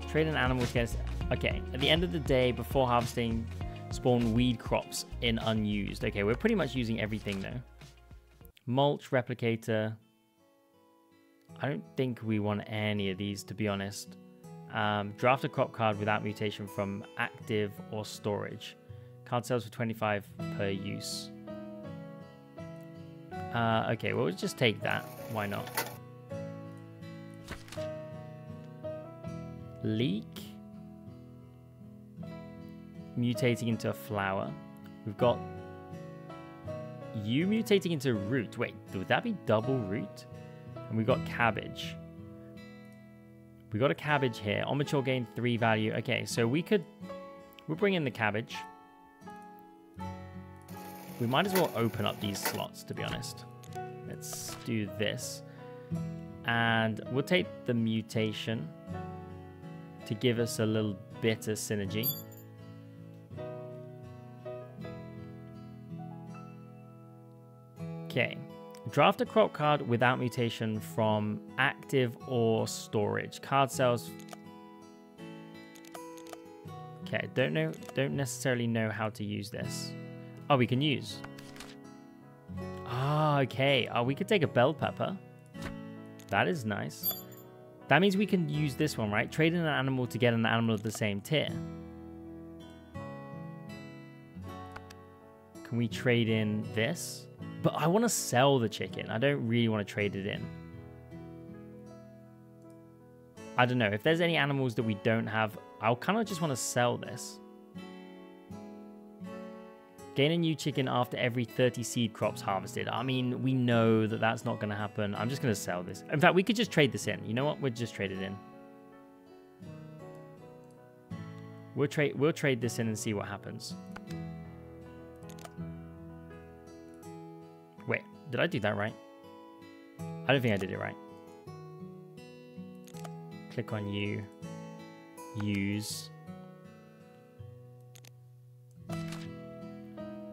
Trade an animal to get... Okay, at the end of the day, before harvesting, spawn weed crops in unused. Okay, we're pretty much using everything though. Mulch, replicator... I don't think we want any of these, to be honest. Draft a crop card without mutation from active or storage. Card sells for 25 per use. Okay, well, we'll just take that. Why not? Leek. Mutating into a flower. We've got you mutating into root. Wait, would that be double root? And we got cabbage. We got a cabbage here. On mature gain 3 value. Okay, so we'll bring in the cabbage. We might as well open up these slots, to be honest. Let's do this. And we'll take the mutation to give us a little bit of synergy. Okay. Draft a crop card without mutation from active or storage. Card sells. Okay, don't necessarily know how to use this. Oh, we can use. Ah, okay. Oh, we could take a bell pepper. That is nice. That means we can use this one, right? Trade in an animal to get an animal of the same tier. Can we trade in this? But I want to sell the chicken. I don't really want to trade it in. I don't know. If there's any animals that we don't have, I'll kind of just want to sell this. Gain a new chicken after every 30 seed crops harvested. I mean, we know that that's not going to happen. I'm just going to sell this. In fact, we could just trade this in. You know what? We'll just trade it in. We'll trade this in and see what happens. Wait, did I do that right? I don't think I did it right. Click on you. Use.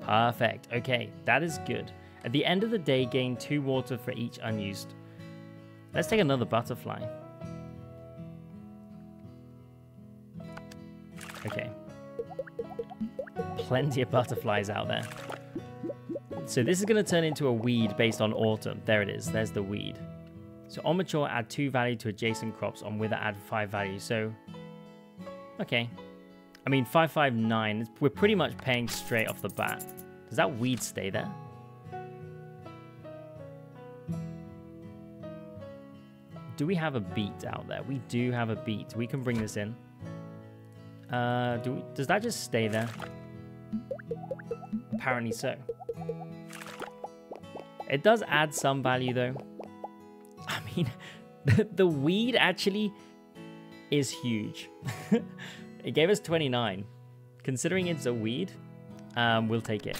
Perfect. Okay, that is good. At the end of the day, gain 2 water for each unused. Let's take another butterfly. Okay. Plenty of butterflies out there. So this is going to turn into a weed based on autumn. There it is. There's the weed. So on mature, add 2 value to adjacent crops. On wither, add 5 value. So, okay. I mean, 559. We're pretty much paying straight off the bat. Does that weed stay there? Do we have a beet out there? We do have a beet. We can bring this in. Does that just stay there? Apparently so. It does add some value, though. I mean, the weed actually is huge. It gave us 29. Considering it's a weed, we'll take it.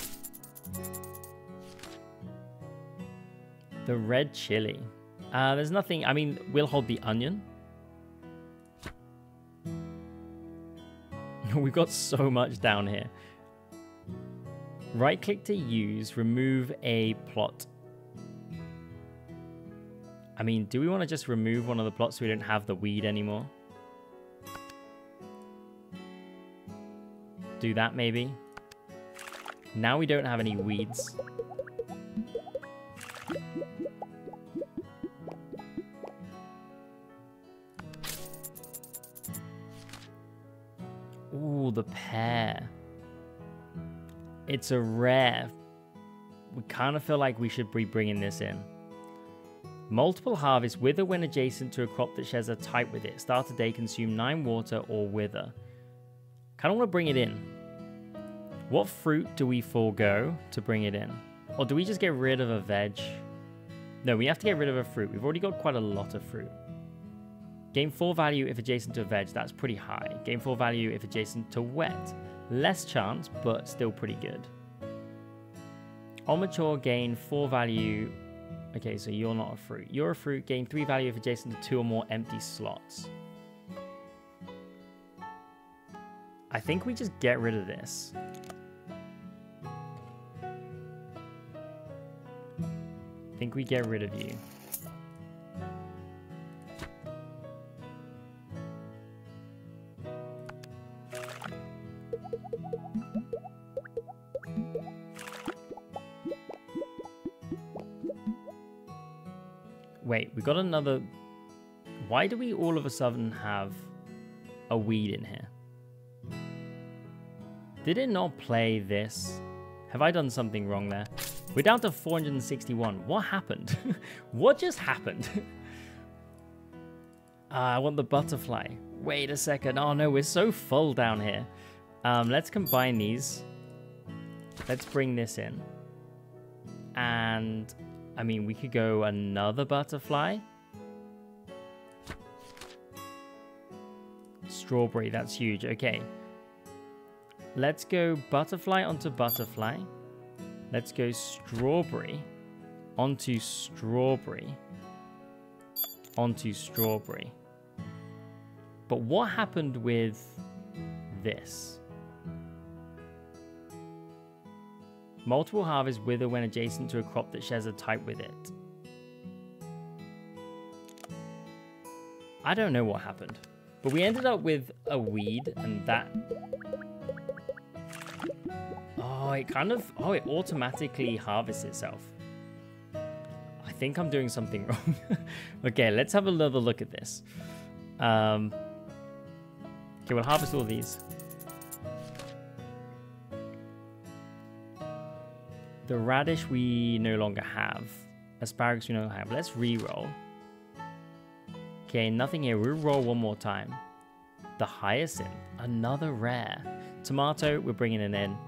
The red chili. There's nothing. I mean, we'll hold the onion. We've got so much down here. Right click to use, remove a plot. I mean, do we want to just remove one of the plots so we don't have the weed anymore? Do that maybe. Now we don't have any weeds. Ooh, the pear. It's a rare. We kind of feel like we should be bringing this in. Multiple harvest. Wither when adjacent to a crop that shares a type with it. Start a day, consume 9 water or wither. Kind of want to bring it in. What fruit do we forego to bring it in? Or do we just get rid of a veg? No, we have to get rid of a fruit. We've already got quite a lot of fruit. Gain 4 value if adjacent to a veg. That's pretty high. Gain 4 value if adjacent to wet. Less chance, but still pretty good. On mature, gain 4 value. Okay, so you're not a fruit. You're a fruit. Gain 3 value if adjacent to 2 or more empty slots. I think we just get rid of this. I think we get rid of you. Wait, we got another... Why do we all of a sudden have a weed in here? Did it not play this? Have I done something wrong there? We're down to 461. What happened? What just happened? I want the butterfly. Wait a second. Oh no, we're so full down here. Let's combine these. Let's bring this in. And... I mean, we could go another butterfly. Strawberry, that's huge. Okay. Let's go butterfly onto butterfly. Let's go strawberry onto strawberry onto strawberry. But what happened with this? Multiple harvests wither when adjacent to a crop that shares a type with it. I don't know what happened, but we ended up with a weed, and that... Oh, it kind of... Oh, it automatically harvests itself. I think I'm doing something wrong. Okay, let's have another look at this. Okay, we'll harvest all these. The radish we no longer have. Asparagus we no longer have. Let's re-roll. Okay, nothing here. We'll roll one more time. The hyacinth. Another rare. Tomato, we're bringing it in.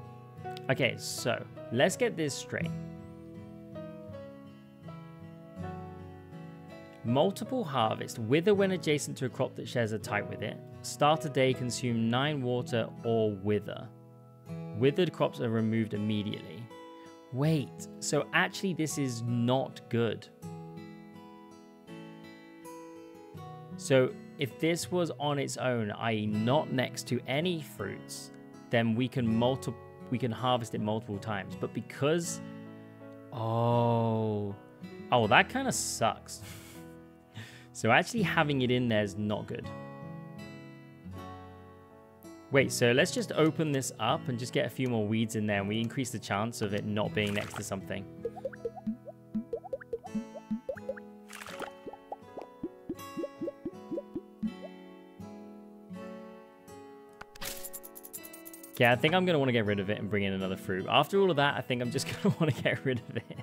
Okay, so let's get this straight. Multiple harvest. Wither when adjacent to a crop that shares a type with it. Start a day, consume 9 water or wither. Withered crops are removed immediately. Wait, so actually this is not good. So if this was on its own, i.e. not next to any fruits, then we can harvest it multiple times. But because... Oh, that kind of sucks. So actually having it in there is not good. Wait, so let's just open this up and just get a few more weeds in there, and we increase the chance of it not being next to something. Okay, I think I'm going to want to get rid of it and bring in another fruit. After all of that, I think I'm just going to want to get rid of it.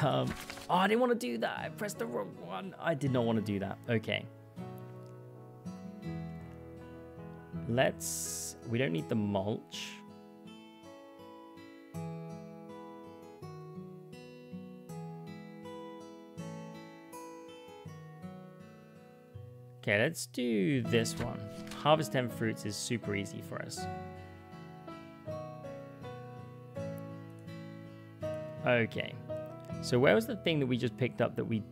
Oh, I didn't want to do that. I pressed the wrong one. I did not want to do that. Okay. We don't need the mulch. Okay, let's do this one. Harvest 10 fruits is super easy for us. Okay. So where was the thing that we just picked up that we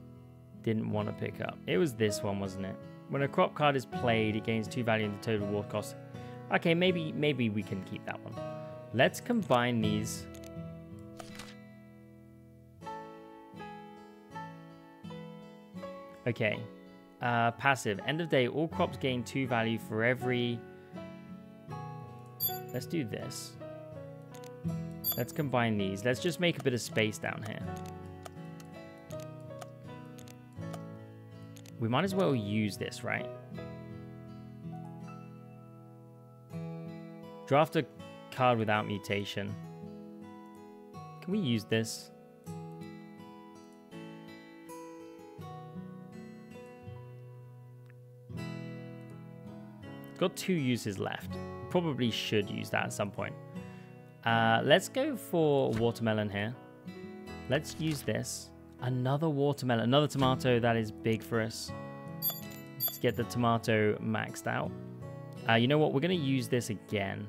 didn't want to pick up? It was this one, wasn't it? When a crop card is played, it gains 2 value in the total water cost. Okay, maybe we can keep that one. Let's combine these. Okay. Passive. End of day, all crops gain 2 value for every... Let's do this. Let's combine these. Let's just make a bit of space down here. We might as well use this, right? Draft a card without mutation. Can we use this? Got 2 uses left. Probably should use that at some point. Let's go for watermelon here. Let's use this. Another watermelon. Another tomato that is big for us. Let's get the tomato maxed out. You know what? We're going to use this again.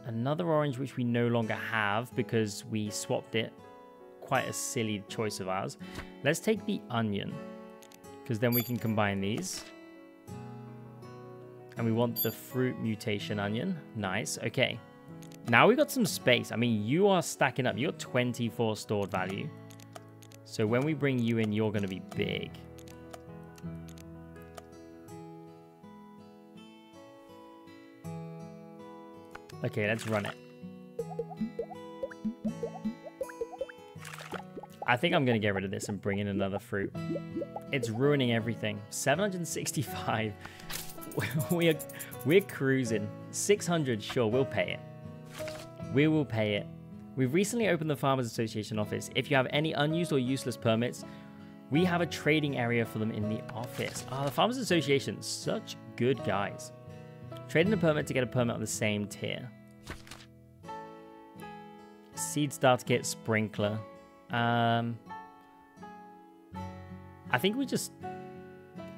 Another orange which we no longer have because we swapped it. Quite a silly choice of ours. Let's take the onion, because then we can combine these. And we want the fruit mutation onion. Nice. Okay. Now we got some space. I mean, you are stacking up. You got 24 stored value. So when we bring you in, you're going to be big. Okay, let's run it. I think I'm going to get rid of this and bring in another fruit. It's ruining everything. 765. We're cruising. 600, sure, we'll pay it. We will pay it. We've recently opened the Farmers Association office. If you have any unused or useless permits, we have a trading area for them in the office. Ah, the Farmers Association, such good guys. Trading a permit to get a permit on the same tier. Seed starter kit, sprinkler. I think we just...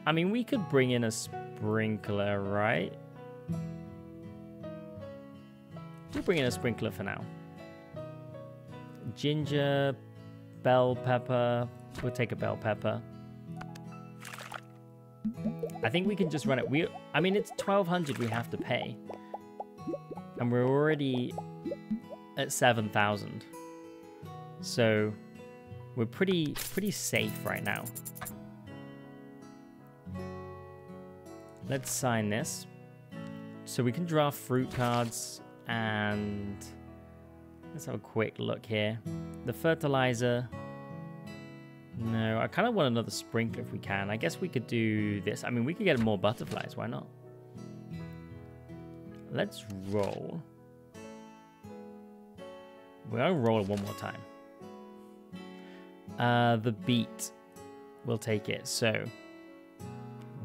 I mean, we could bring in a sprinkler, right? We'll bring in a sprinkler for now. Ginger, bell pepper. We'll take a bell pepper. I think we can just run it. I mean, it's 1,200 we have to pay. And we're already at 7,000. So we're pretty safe right now. Let's sign this. So we can draft fruit cards, and let's have a quick look here. The fertilizer. No, I kind of want another sprinkler if we can. I guess we could do this. I mean, we could get more butterflies. Why not? Let's roll. We're going to roll it one more time. The beet. We'll take it. So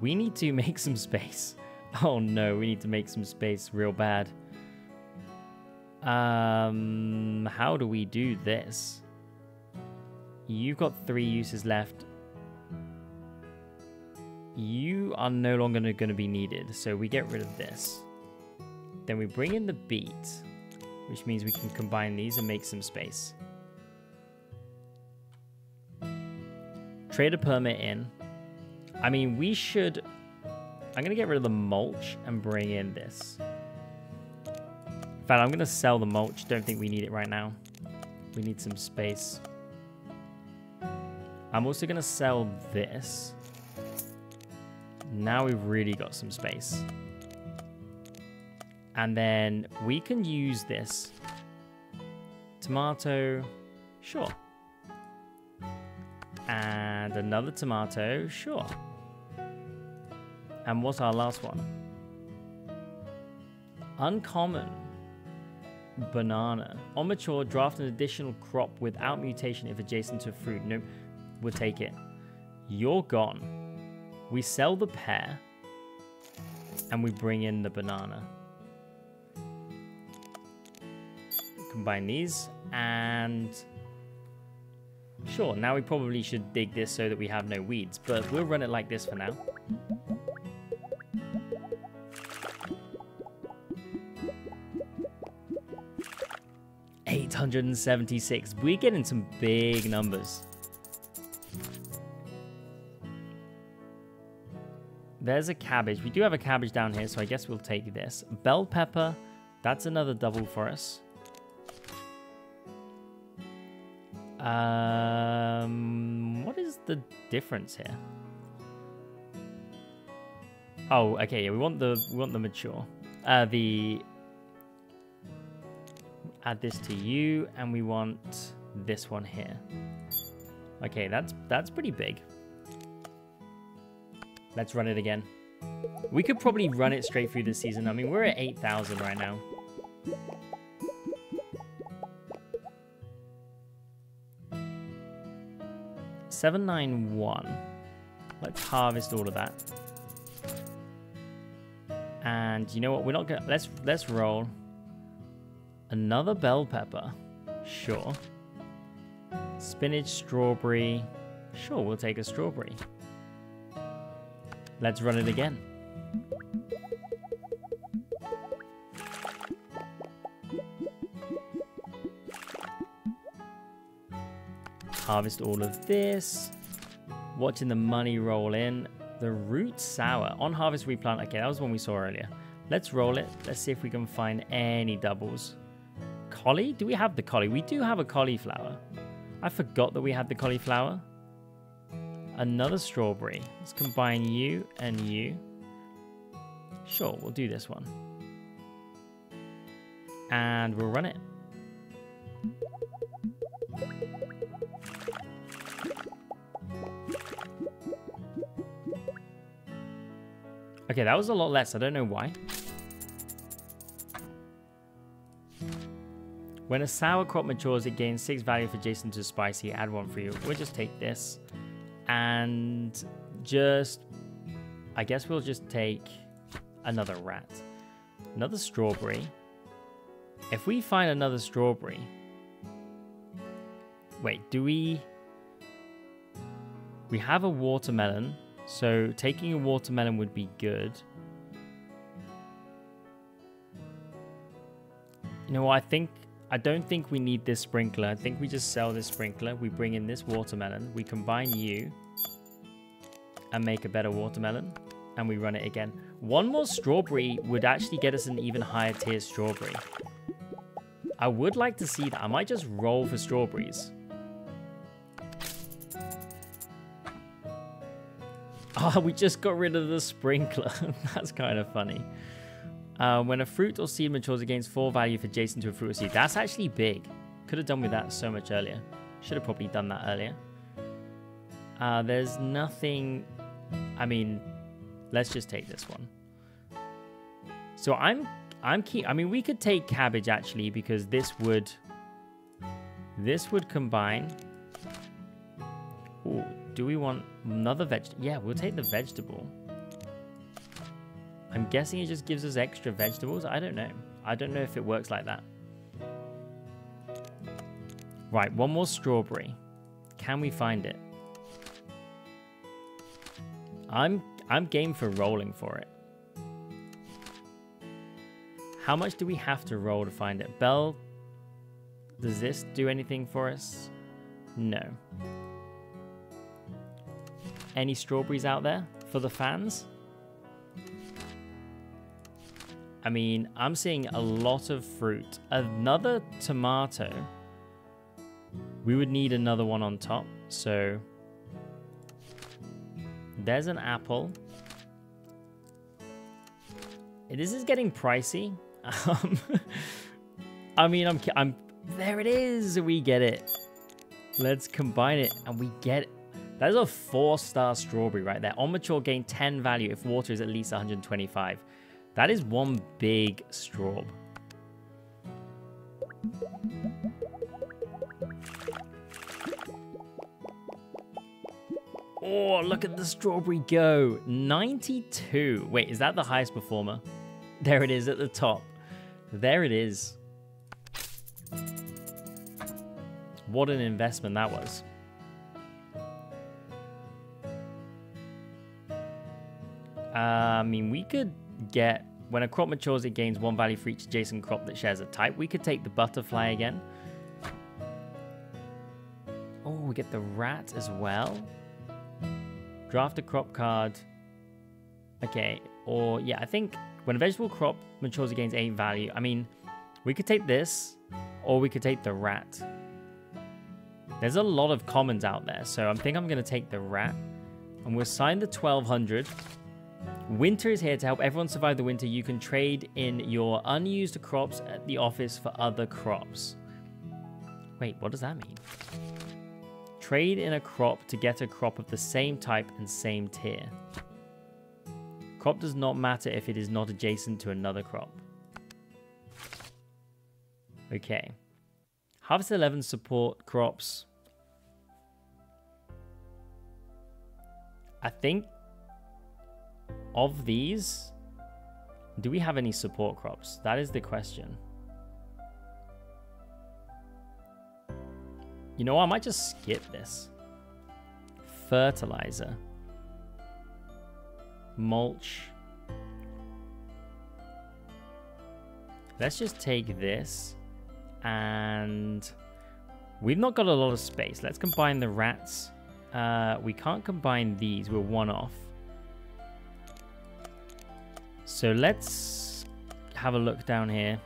we need to make some space. Oh no, we need to make some space real bad. How do we do this? You've got 3 uses left. You are no longer going to be needed, so we get rid of this. Then we bring in the beet, which means we can combine these and make some space. Trade a permit in. I mean, we should... I'm going to get rid of the mulch and bring in this. In fact, I'm going to sell the mulch. Don't think we need it right now. We need some space. I'm also going to sell this. Now we've really got some space. And then we can use this. Tomato, sure. And another tomato, sure. And what's our last one? Uncommon. Banana. On mature, draft an additional crop without mutation if adjacent to a fruit. Nope. We'll take it. You're gone. We sell the pear. And we bring in the banana. Combine these. And... sure, now we probably should dig this so that we have no weeds. But we'll run it like this for now. 676. We're getting some big numbers. There's a cabbage. We do have a cabbage down here, so I guess we'll take this. Bell pepper. That's another double for us. What is the difference here? Oh, okay. Yeah, we want the mature. Add this to you, and we want this one here. Okay, that's pretty big. Let's run it again. We could probably run it straight through this season. I mean, we're at 8,000 right now. $791. Let's harvest all of that. And you know what? We're not gonna. Let's roll. Another bell pepper. Sure. Spinach, strawberry. Sure, we'll take a strawberry. Let's run it again. Harvest all of this. Watching the money roll in. The root sour. On harvest replant. Okay, that was one we saw earlier. Let's roll it. Let's see if we can find any doubles. Collie? Do we have the collie? We do have a cauliflower. I forgot that we had the cauliflower. Another strawberry. Let's combine you and you. Sure, we'll do this one. And we'll run it. Okay, that was a lot less. I don't know why. When a sour crop matures, it gains 6 value for adjacent to spicy. Add 1 for you. We'll just take this. And I guess we'll just take another rat. Another strawberry. If we find another strawberry. Wait, do we have a watermelon. So taking a watermelon would be good. You know what? I don't think we need this sprinkler. I think we just sell this sprinkler. We bring in this watermelon. We combine you and make a better watermelon. And we run it again. One more strawberry would actually get us an even higher tier strawberry. I would like to see that. I might just roll for strawberries. Oh, we just got rid of the sprinkler. That's kind of funny. When a fruit or seed matures, it gains 4 value for adjacent to a fruit or seed. That's actually big. Could have done with that so much earlier. Should have probably done that earlier. There's nothing... I mean, let's just take this one. So I'm keen... I mean, we could take cabbage, actually, because this would combine... Ooh, do we want another vegetable? Yeah, we'll take the vegetable. I'm guessing it just gives us extra vegetables. I don't know. I don't know if it works like that. Right, one more strawberry. Can we find it? I'm game for rolling for it. How much do we have to roll to find it? Bell, does this do anything for us? No. Any strawberries out there for the fans? I mean, I'm seeing a lot of fruit. Another tomato. We would need another one on top. So there's an apple. This is getting pricey. I mean, there it is. We get it. Let's combine it and we get it. That is a 4-star strawberry right there. On mature, gain 10 value if water is at least 125. That is one big straw. Oh, look at the strawberry go. 92. Wait, is that the highest performer? There it is at the top. There it is. What an investment that was. I mean, we could get... When a crop matures, it gains 1 value for each adjacent crop that shares a type. We could take the butterfly again. we get the rat as well. Draft a crop card. Okay, or yeah, I think when a vegetable crop matures, it gains 8 value. I mean, we could take this, or we could take the rat. There's a lot of commons out there, so I think I'm going to take the rat. And we'll assign the 1200. Winter is here to help everyone survive the winter. You can trade in your unused crops at the office for other crops. Wait, what does that mean? Trade in a crop to get a crop of the same type and same tier. Crop does not matter if it is not adjacent to another crop. Okay. Harvest 11 support crops. I think of these, do we have any support crops? That is the question. You know what? I might just skip this. Fertilizer. Mulch. Let's just take this. And we've not got a lot of space. Let's combine the rats. We can't combine these. We're one off. So let's have a look down here.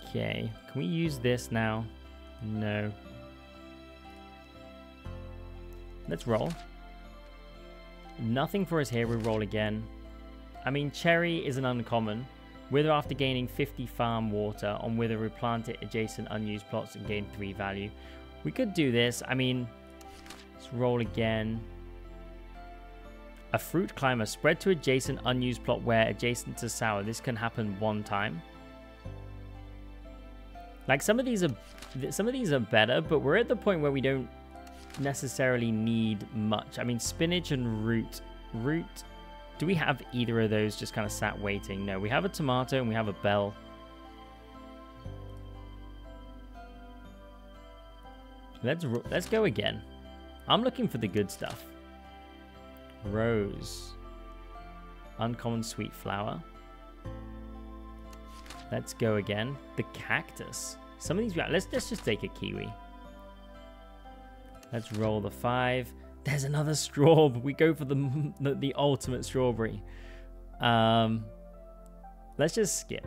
Okay. Can we use this now? No. Let's roll. Nothing for us here. We roll again. I mean, cherry is an uncommon. Wither after gaining 50 farm water. On wither, replant it adjacent unused plots and gain 3 value. We could do this. I mean, let's roll again. A fruit climber. Spread to adjacent unused plot where adjacent to sour. This can happen 1 time. Like some of these are better, but we're at the point where we don't necessarily need much. I mean, spinach and root. Do we have either of those just kind of sat waiting? No, we have a tomato and we have a bell. Let's go again. I'm looking for the good stuff. Rose. Uncommon sweet flower. Let's go again. The cactus. Some of these, let's just take a kiwi. Let's roll the 5. There's another straw. We go for the ultimate strawberry. Let's just skip.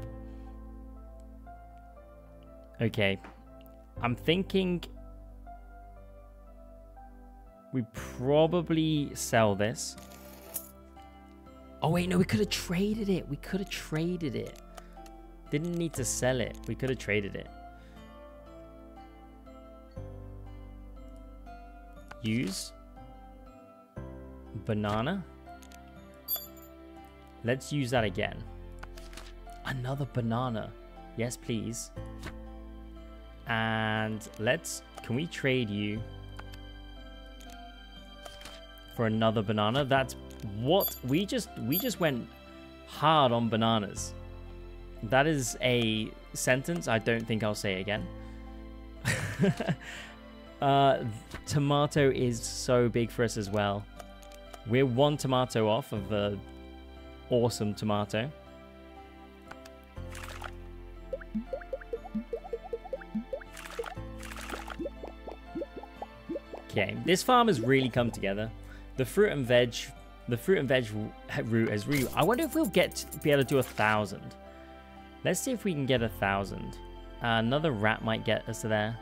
Okay. I'm thinking we probably sell this. Oh, wait, no, we could have traded it. We could have traded it. Didn't need to sell it. We could have traded it. Use. Banana. Let's use that again. Another banana. Yes, please. And can we trade you for another banana? That's what we just went hard on bananas. That is a sentence I don't think I'll say again. Tomato is so big for us as well. We're 1 tomato off of the awesome tomato. Okay, this farm has really come together. The fruit and veg route has really. I wonder if we'll be able to do 1,000. Let's see if we can get 1,000. Another rat might get us there.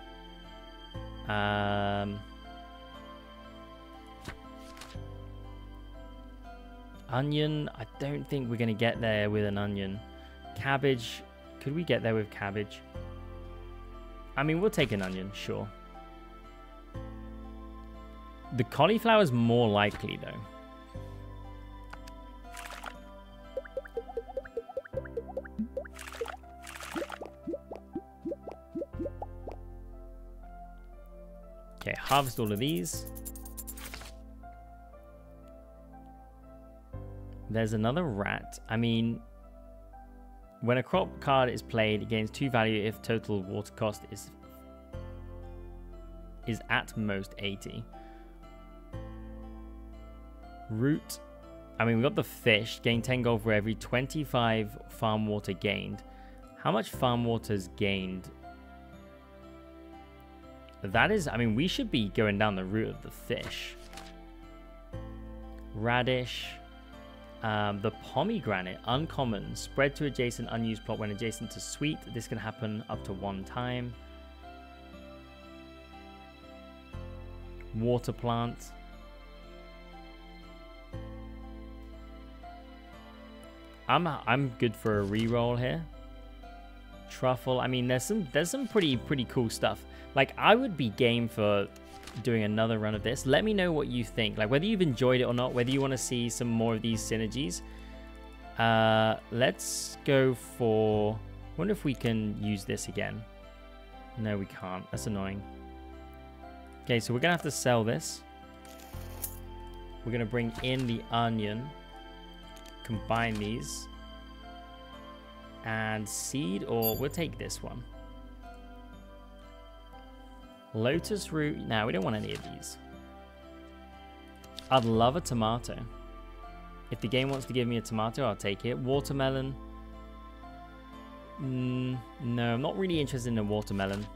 Onion, I don't think we're going to get there with an onion. Cabbage, could we get there with cabbage? I mean, we'll take an onion, sure. The cauliflower is more likely, though. Okay, harvest all of these. There's another rat. I mean, when a crop card is played, it gains 2 value if total water cost is at most 80. Root. I mean, we got the fish. Gain 10 gold for every 25 farm water gained. How much farm water is gained? That is, I mean, we should be going down the route of the fish. Radish. The pomegranate, uncommon. Spread to adjacent unused plot when adjacent to sweet. This can happen up to 1 time. Water plant. I'm good for a reroll here. Truffle. I mean, there's some pretty cool stuff. Like, I would be game for doing another run of this. Let me know what you think, like whether you've enjoyed it or not, whether you want to see some more of these synergies. Let's go for, I wonder if we can use this again. No, we can't. That's annoying. Okay, so we're gonna have to sell this. We're gonna bring in the onion, combine these, and seed, or we'll take this one. Lotus root. No, we don't want any of these. I'd love a tomato. If the game wants to give me a tomato, I'll take it. Watermelon. No, I'm not really interested in a watermelon.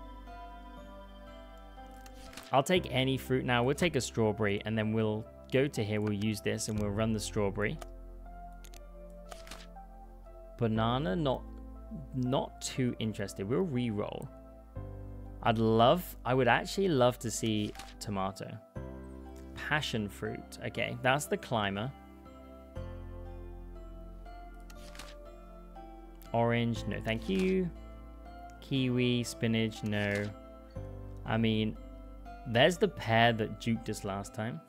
I'll take any fruit now. We'll take a strawberry, and then we'll go to here. We'll use this, and we'll run the strawberry. Banana, not too interested. We'll re-roll. I would actually love to see tomato. Passion fruit. Okay, that's the climber. Orange, no thank you. Kiwi, spinach, no. I mean, there's the pear that juked us last time.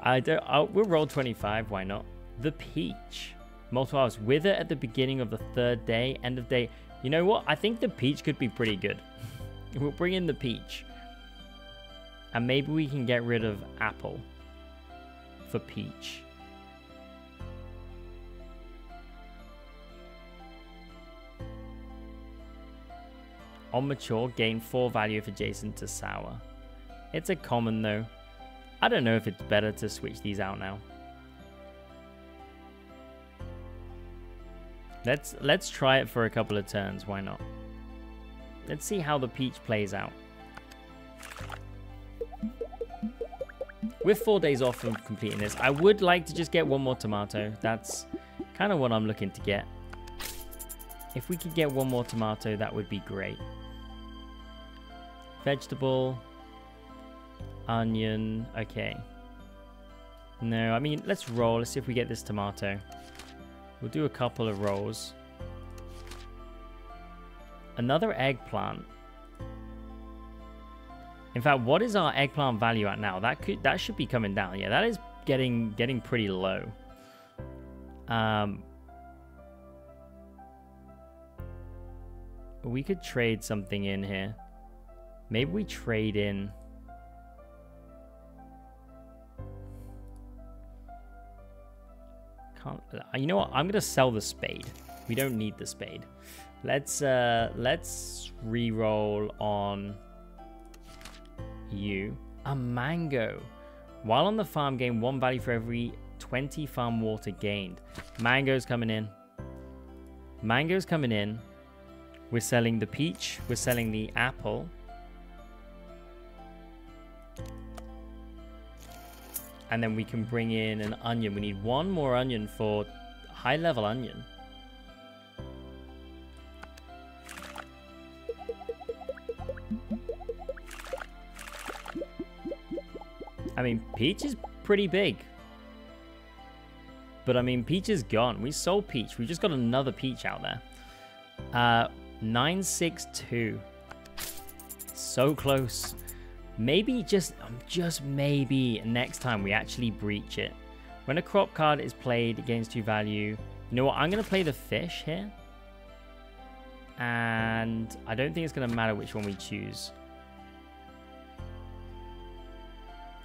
We'll roll 25, why not? The peach. Multiple hours. Wither at the beginning of the 3rd day, end of day. You know what? I think the peach could be pretty good. We'll bring in the peach. And maybe we can get rid of apple for peach. On mature, gain 4 value if adjacent to sour. It's a common though. I don't know if it's better to switch these out now. Let's try it for a couple of turns, why not? Let's see how the peach plays out. With 4 days off from completing this, I would like to just get 1 more tomato. That's kind of what I'm looking to get. If we could get 1 more tomato, that would be great. Vegetable. Onion. Okay. No, I mean, let's roll. Let's see if we get this tomato. We'll do a couple of rolls. Another eggplant. In fact, what is our eggplant value at now? That should be coming down. Yeah, that is getting pretty low. We could trade something in here. Maybe we trade in. You know what? I'm gonna sell the spade. We don't need the spade. Let's re-roll on you. A mango. While on the farm, gain 1 value for every 20 farm water gained. Mango's coming in. Mango's coming in. We're selling the peach. We're selling the apple. And then we can bring in an onion. We need 1 more onion for high level onion. I mean, peach is pretty big. But I mean, peach is gone. We sold peach. We just got another peach out there. 962. So close. Maybe just maybe next time we actually breach it. When a crop card is played, it gains 2 value. You know what? I'm going to play the fish here. And I don't think it's going to matter which one we choose.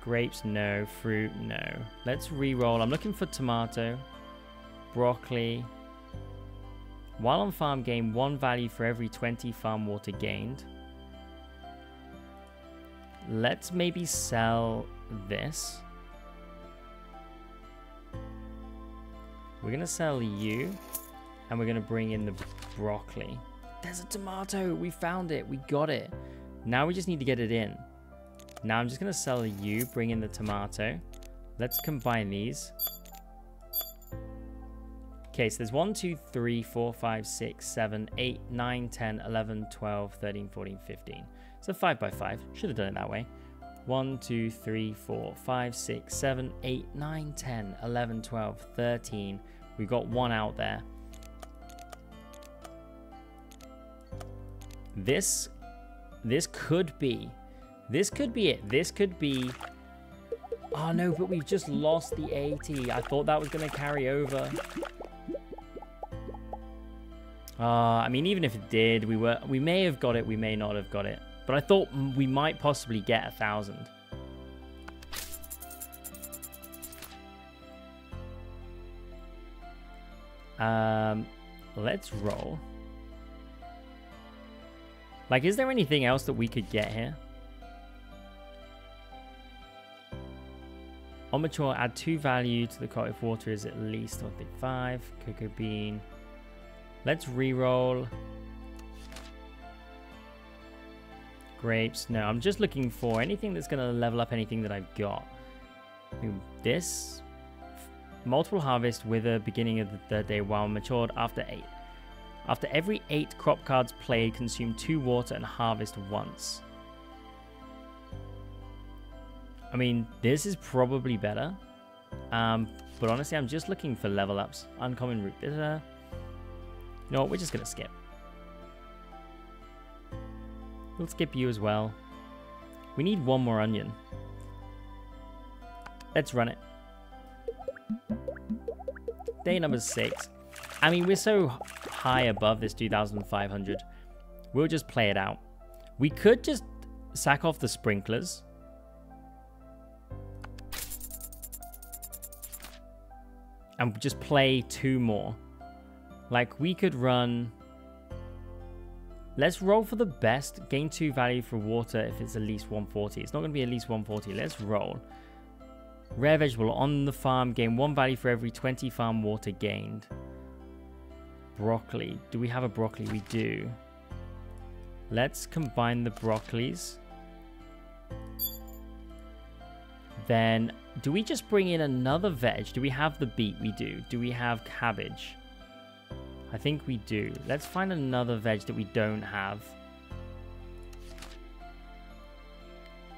Grapes, no. Fruit, no. Let's re-roll. I'm looking for tomato. Broccoli. While on farm, gain 1 value for every 20 farm water gained. Let's maybe sell this. We're going to sell you. And we're going to bring in the broccoli. There's a tomato. We found it. We got it. Now we just need to get it in. Now I'm just going to sell you, bring in the tomato. Let's combine these. Okay, so there's 1, 2, 3, 4, 5, 6, 7, 8, 9, 10, 11, 12, 13, 14, 15. So 5 by 5. Should have done it that way. 1, 2, 3, 4, 5, 6, 7, 8, 9, 10, 11, 12, 13. We've got one out there. This could be it. This could be... Oh no, but we've just lost the 80. I thought that was going to carry over. I mean, even if it did, we may have got it, we may not have got it. But I thought we might possibly get 1,000. Let's roll. Like, is there anything else that we could get here? On mature, add 2 value to the crop if water is at least 5. Cocoa bean. Let's re-roll. Grapes. No, I'm just looking for anything that's going to level up anything that I've got. This. Multiple harvest with a beginning of the 3rd day while matured after 8. After every 8 crop cards played, consume 2 water and harvest once. I mean, this is probably better. But honestly, I'm just looking for level ups. Uncommon root bitter. You know what? We're just going to skip. We'll skip you as well. We need one more onion. Let's run it. Day number 6. I mean, we're so high above this 2,500. We'll just play it out. We could just sack off the sprinklers. And just play 2 more. Like, we could run... Let's roll for the best. Gain 2 value for water if it's at least 140. It's not going to be at least 140. Let's roll. Rare vegetable on the farm. Gain 1 value for every 20 farm water gained. Broccoli. Do we have a broccoli? We do. Let's combine the broccolis. Then, do we just bring in another veg? Do we have the beet? We do. Do we have cabbage? I think we do. Let's find another veg that we don't have.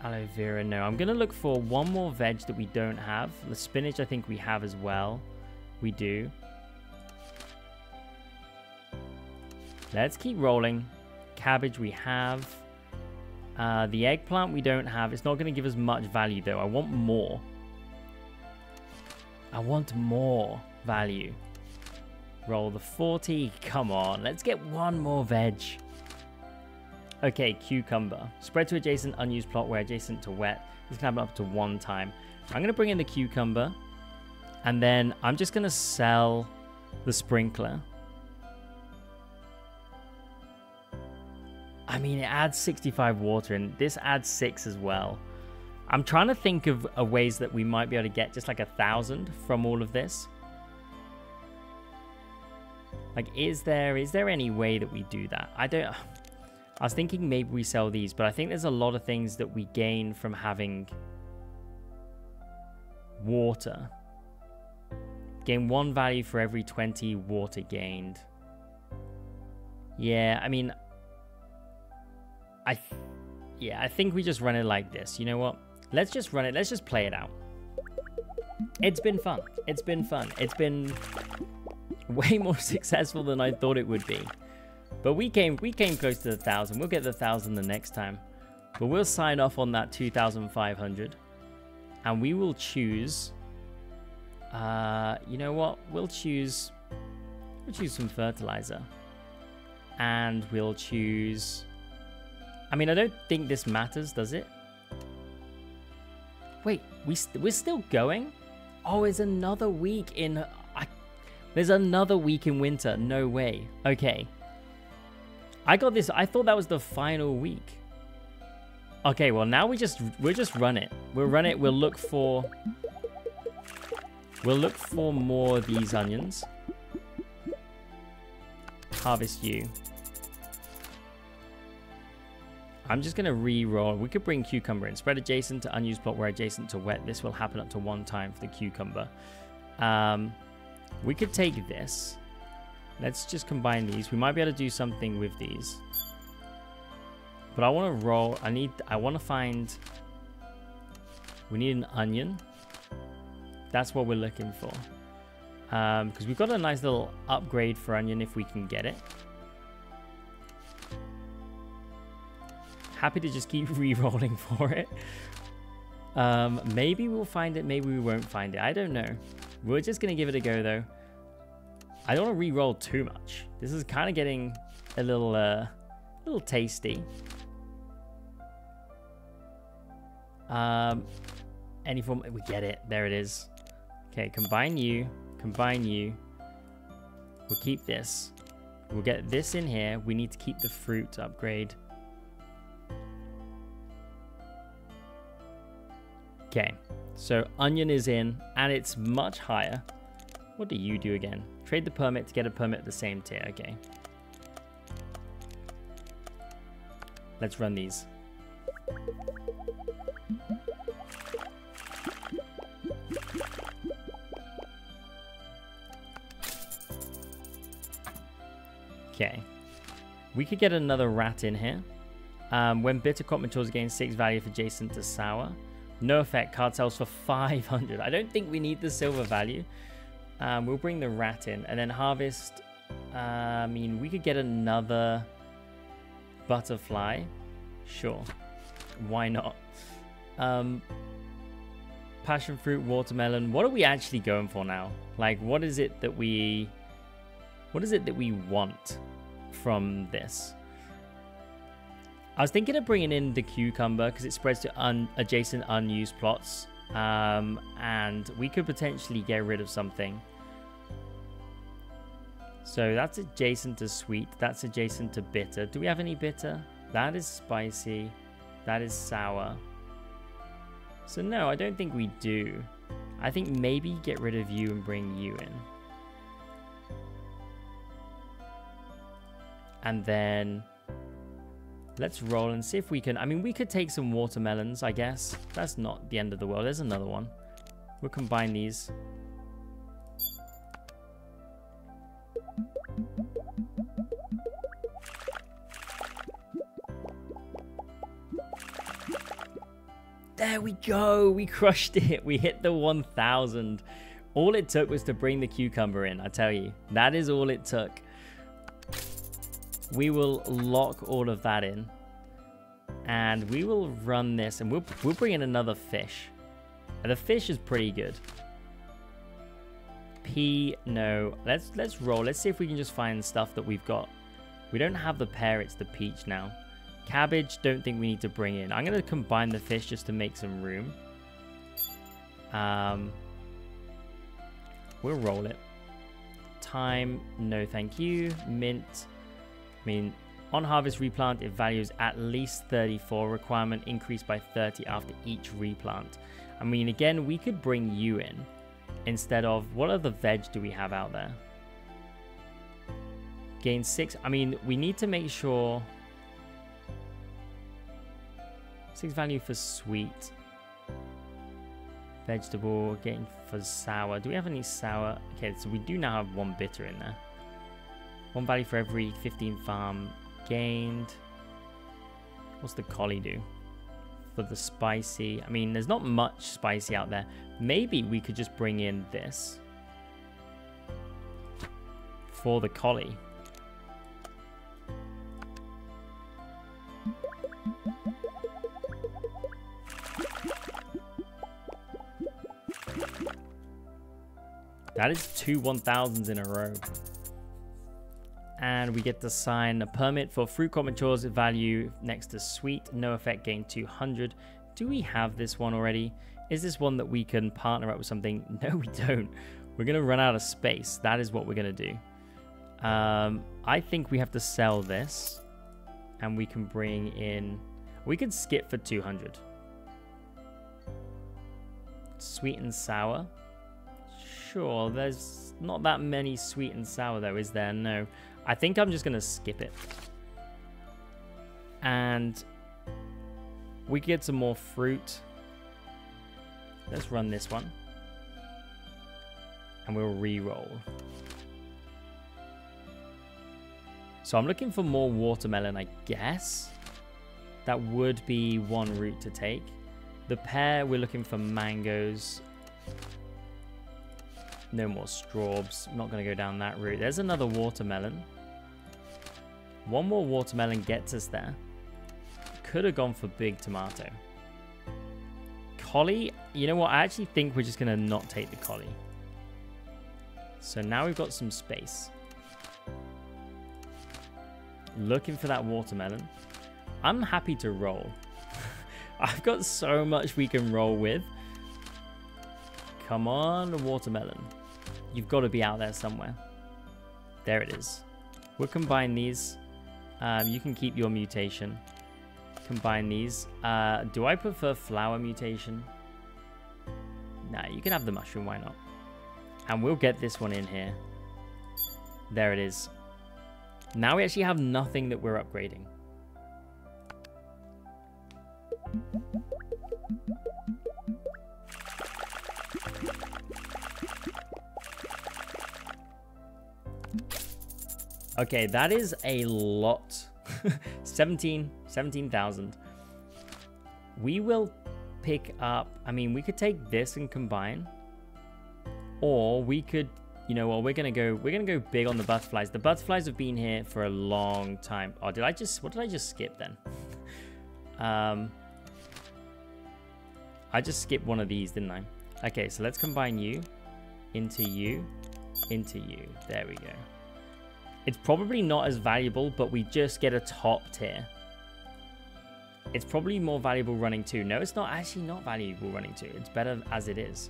Aloe vera, no. I'm going to look for one more veg that we don't have. The spinach, I think we have as well. We do. Let's keep rolling. Cabbage we have. The eggplant we don't have. It's not going to give us much value, though. I want more. I want more value. Roll the 40. Come on. Let's get one more veg. Okay, cucumber. Spread to adjacent unused plot where adjacent to wet. This can happen up to 1 time. I'm going to bring in the cucumber. And then I'm just going to sell the sprinkler. I mean, it adds 65 water and this adds 6 as well. I'm trying to think of ways that we might be able to get just like 1,000 from all of this. Like, is there any way that we do that? I was thinking maybe we sell these, but I think there's a lot of things that we gain from having water. Gain 1 value for every 20 water gained. Yeah, I mean, I think we just run it like this. You know what? Let's just run it. Let's just play it out. It's been fun. It's been fun. It's been way more successful than I thought it would be. But we came close to the 1,000. We'll get the 1,000 the next time. But we'll sign off on that 2,500. And we will choose... you know what? We'll choose some fertilizer. And we'll choose... I mean, I don't think this matters, does it? Wait, we're still going? Oh, it's another week in... There's another week in winter. No way. Okay. I got this. I thought that was the final week. Okay, well, now we'll just run it. We'll run it. We'll look for more of these onions. Harvest you. I'm just going to re-roll. We could bring cucumber in. Spread adjacent to unused plot where adjacent to wet. This will happen up to 1 time for the cucumber. We could take this. Let's just combine these. We might be able to do something with these. But I want to roll. I want to find... We need an onion. That's what we're looking for. Because we've got a nice little upgrade for onion if we can get it. Happy to just keep re-rolling for it. Maybe we'll find it, maybe we won't find it. I don't know. We're just going to give it a go, though. I don't want to re-roll too much. This is kind of getting a little tasty. Any form... We get it. There it is. Okay, combine you. Combine you. We'll keep this. We'll get this in here. We need to keep the fruit upgrade. Okay, so onion is in, and it's much higher. What do you do again? Trade the permit to get a permit at the same tier. Okay. Let's run these. Okay. We could get another rat in here. When bitter crop matures, gain 6 value if adjacent to sour. No effect. Card sells for 500. I don't think we need the silver value. We'll bring the rat in. And then harvest. I mean, we could get another butterfly. Sure. Why not? Passion fruit, watermelon. What are we actually going for now? Like, what is it that we want from this? I was thinking of bringing in the cucumber because it spreads to adjacent unused plots. And we could potentially get rid of something. So that's adjacent to sweet. That's adjacent to bitter. Do we have any bitter? That is spicy. That is sour. So no, I don't think we do. I think maybe get rid of you and bring you in. And then... let's roll and see if we can... I mean, we could take some watermelons, I guess. That's not the end of the world. There's another one. We'll combine these. There we go. We crushed it. We hit the 1,000. All it took was to bring the cucumber in, I tell you. That is all it took. We will lock all of that in. And we will run this. And we'll bring in another fish. And the fish is pretty good. No. Let's roll. Let's see if we can just find stuff that we've got. We don't have the pear. It's the peach now. Cabbage, don't think we need to bring in. I'm going to combine the fish just to make some room. We'll roll it. Thyme, no thank you. Mint, I mean, on harvest replant, it values at least 34. Requirement increased by 30 after each replant. I mean, again, we could bring you in instead of... what other veg do we have out there? Gain 6. I mean, we need to make sure... 6 value for sweet. Vegetable, getting for sour. Do we have any sour? Okay, so we do now have 1 bitter in there. 1 value for every 15 farm gained. What's the collie do? For the spicy. I mean, there's not much spicy out there. Maybe we could just bring in this. For the collie. That is 2 1000s in a row. And we get to sign a permit for fruit crop matures value next to sweet. No effect, gain 200. Do we have this one already? Is this one that we can partner up with something? No, we don't. We're going to run out of space. That is what we're going to do. I think we have to sell this. And we can bring in... we could skip for 200. Sweet and sour. Sure, there's not that many sweet and sour though, is there? No. I think I'm just going to skip it. And We could get some more fruit. Let's run this one. And we'll re-roll. So I'm looking for more watermelon, I guess. That would be one route to take. The pear, we're looking for mangoes. No more strawbs. I'm not going to go down that route. There's another watermelon. One more watermelon gets us there. Could have gone for big tomato. Collie, you know what? I actually think we're just going to not take the collie. So now we've got some space. Looking for that watermelon. I'm happy to roll. I've got so much we can roll with. Come on, watermelon. You've got to be out there somewhere. There it is. We'll combine these. You can keep your mutation. Combine these. Do I prefer flower mutation? Nah, you can have the mushroom. Why not? And we'll get this one in here. There it is. Now we actually have nothing that we're upgrading. Okay, that is a lot. 17,000. We will pick up, I mean, we could take this and combine. Or we could, you know what, we're gonna go big on the butterflies. The butterflies have been here for a long time. Oh, what did I just skip then? I just skipped one of these, didn't I? Okay, so let's combine you into you, into you. There we go. It's probably not as valuable, but we just get a top tier. It's probably more valuable running 2. No, it's not actually not valuable running 2. It's better as it is.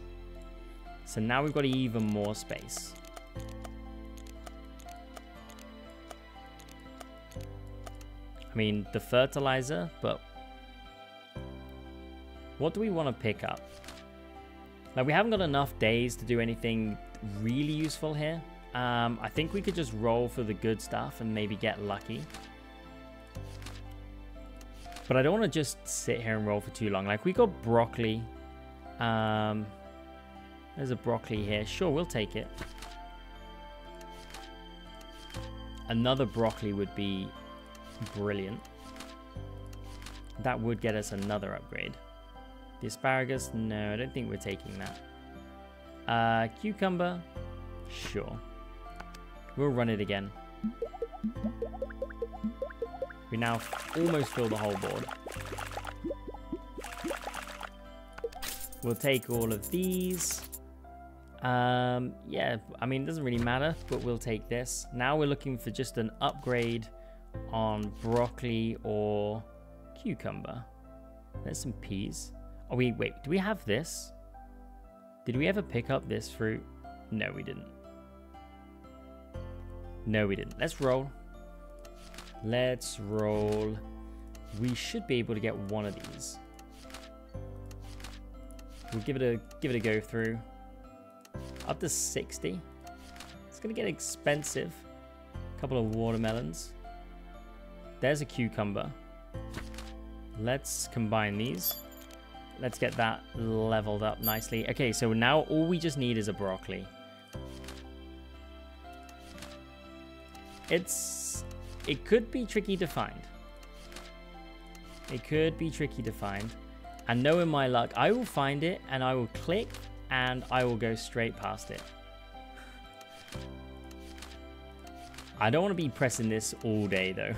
So now we've got even more space. I mean, the fertilizer, but what do we want to pick up? Like, we haven't got enough days to do anything really useful here. I think we could just roll for the good stuff and maybe get lucky. But I don't want to just sit here and roll for too long. Like, we got broccoli. There's a broccoli here. Sure, we'll take it. Another broccoli would be brilliant. That would get us another upgrade. The asparagus, no, I don't think we're taking that. Cucumber, sure. We'll run it again. We now almost fill the whole board. We'll take all of these. Yeah, I mean, it doesn't really matter, but we'll take this. Now we're looking for just an upgrade on broccoli or cucumber. There's some peas. Oh, wait, do we have this? Did we ever pick up this fruit? No, we didn't. No, we didn't. Let's roll. Let's roll. We should be able to get one of these. We'll give it a go through. Up to 60. It's gonna get expensive. A couple of watermelons. There's a cucumber. Let's combine these. Let's get that leveled up nicely. Okay, so now all we just need is a broccoli. It could be tricky to find. It could be tricky to find. And knowing my luck, I will find it and I will click and I will go straight past it. I don't want to be pressing this all day though.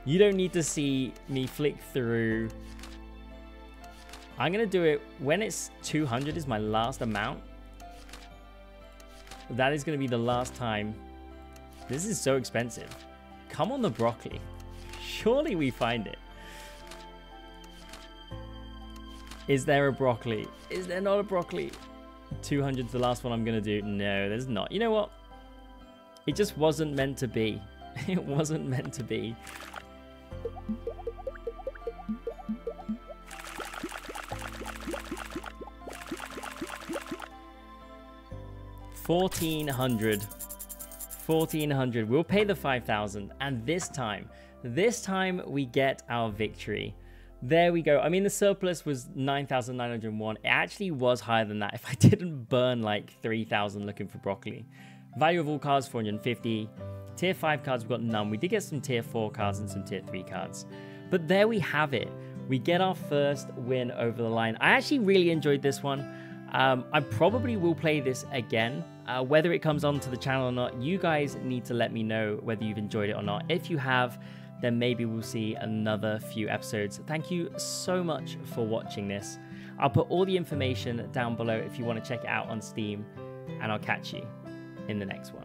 You don't need to see me flick through. I'm going to do it when it's 200 is my last amount. That is going to be the last time. This is so expensive. Come on, the broccoli. Surely we find it. Is there a broccoli? Is there not a broccoli? 200's the last one I'm going to do. No, there's not. You know what? It just wasn't meant to be. It wasn't meant to be. $1,400. We'll pay the 5,000. And this time we get our victory. There we go. I mean, the surplus was 9,901. It actually was higher than that if I didn't burn like 3,000 looking for broccoli. Value of all cards, 450. Tier 5 cards, we've got none. We did get some tier 4 cards and some tier 3 cards. But there we have it. We get our first win over the line. I actually really enjoyed this one. I probably will play this again. Whether it comes onto the channel or not, you guys need to let me know whether you've enjoyed it or not. If you have, then maybe we'll see another few episodes. Thank you so much for watching this. I'll put all the information down below if you want to check it out on Steam, and I'll catch you in the next one.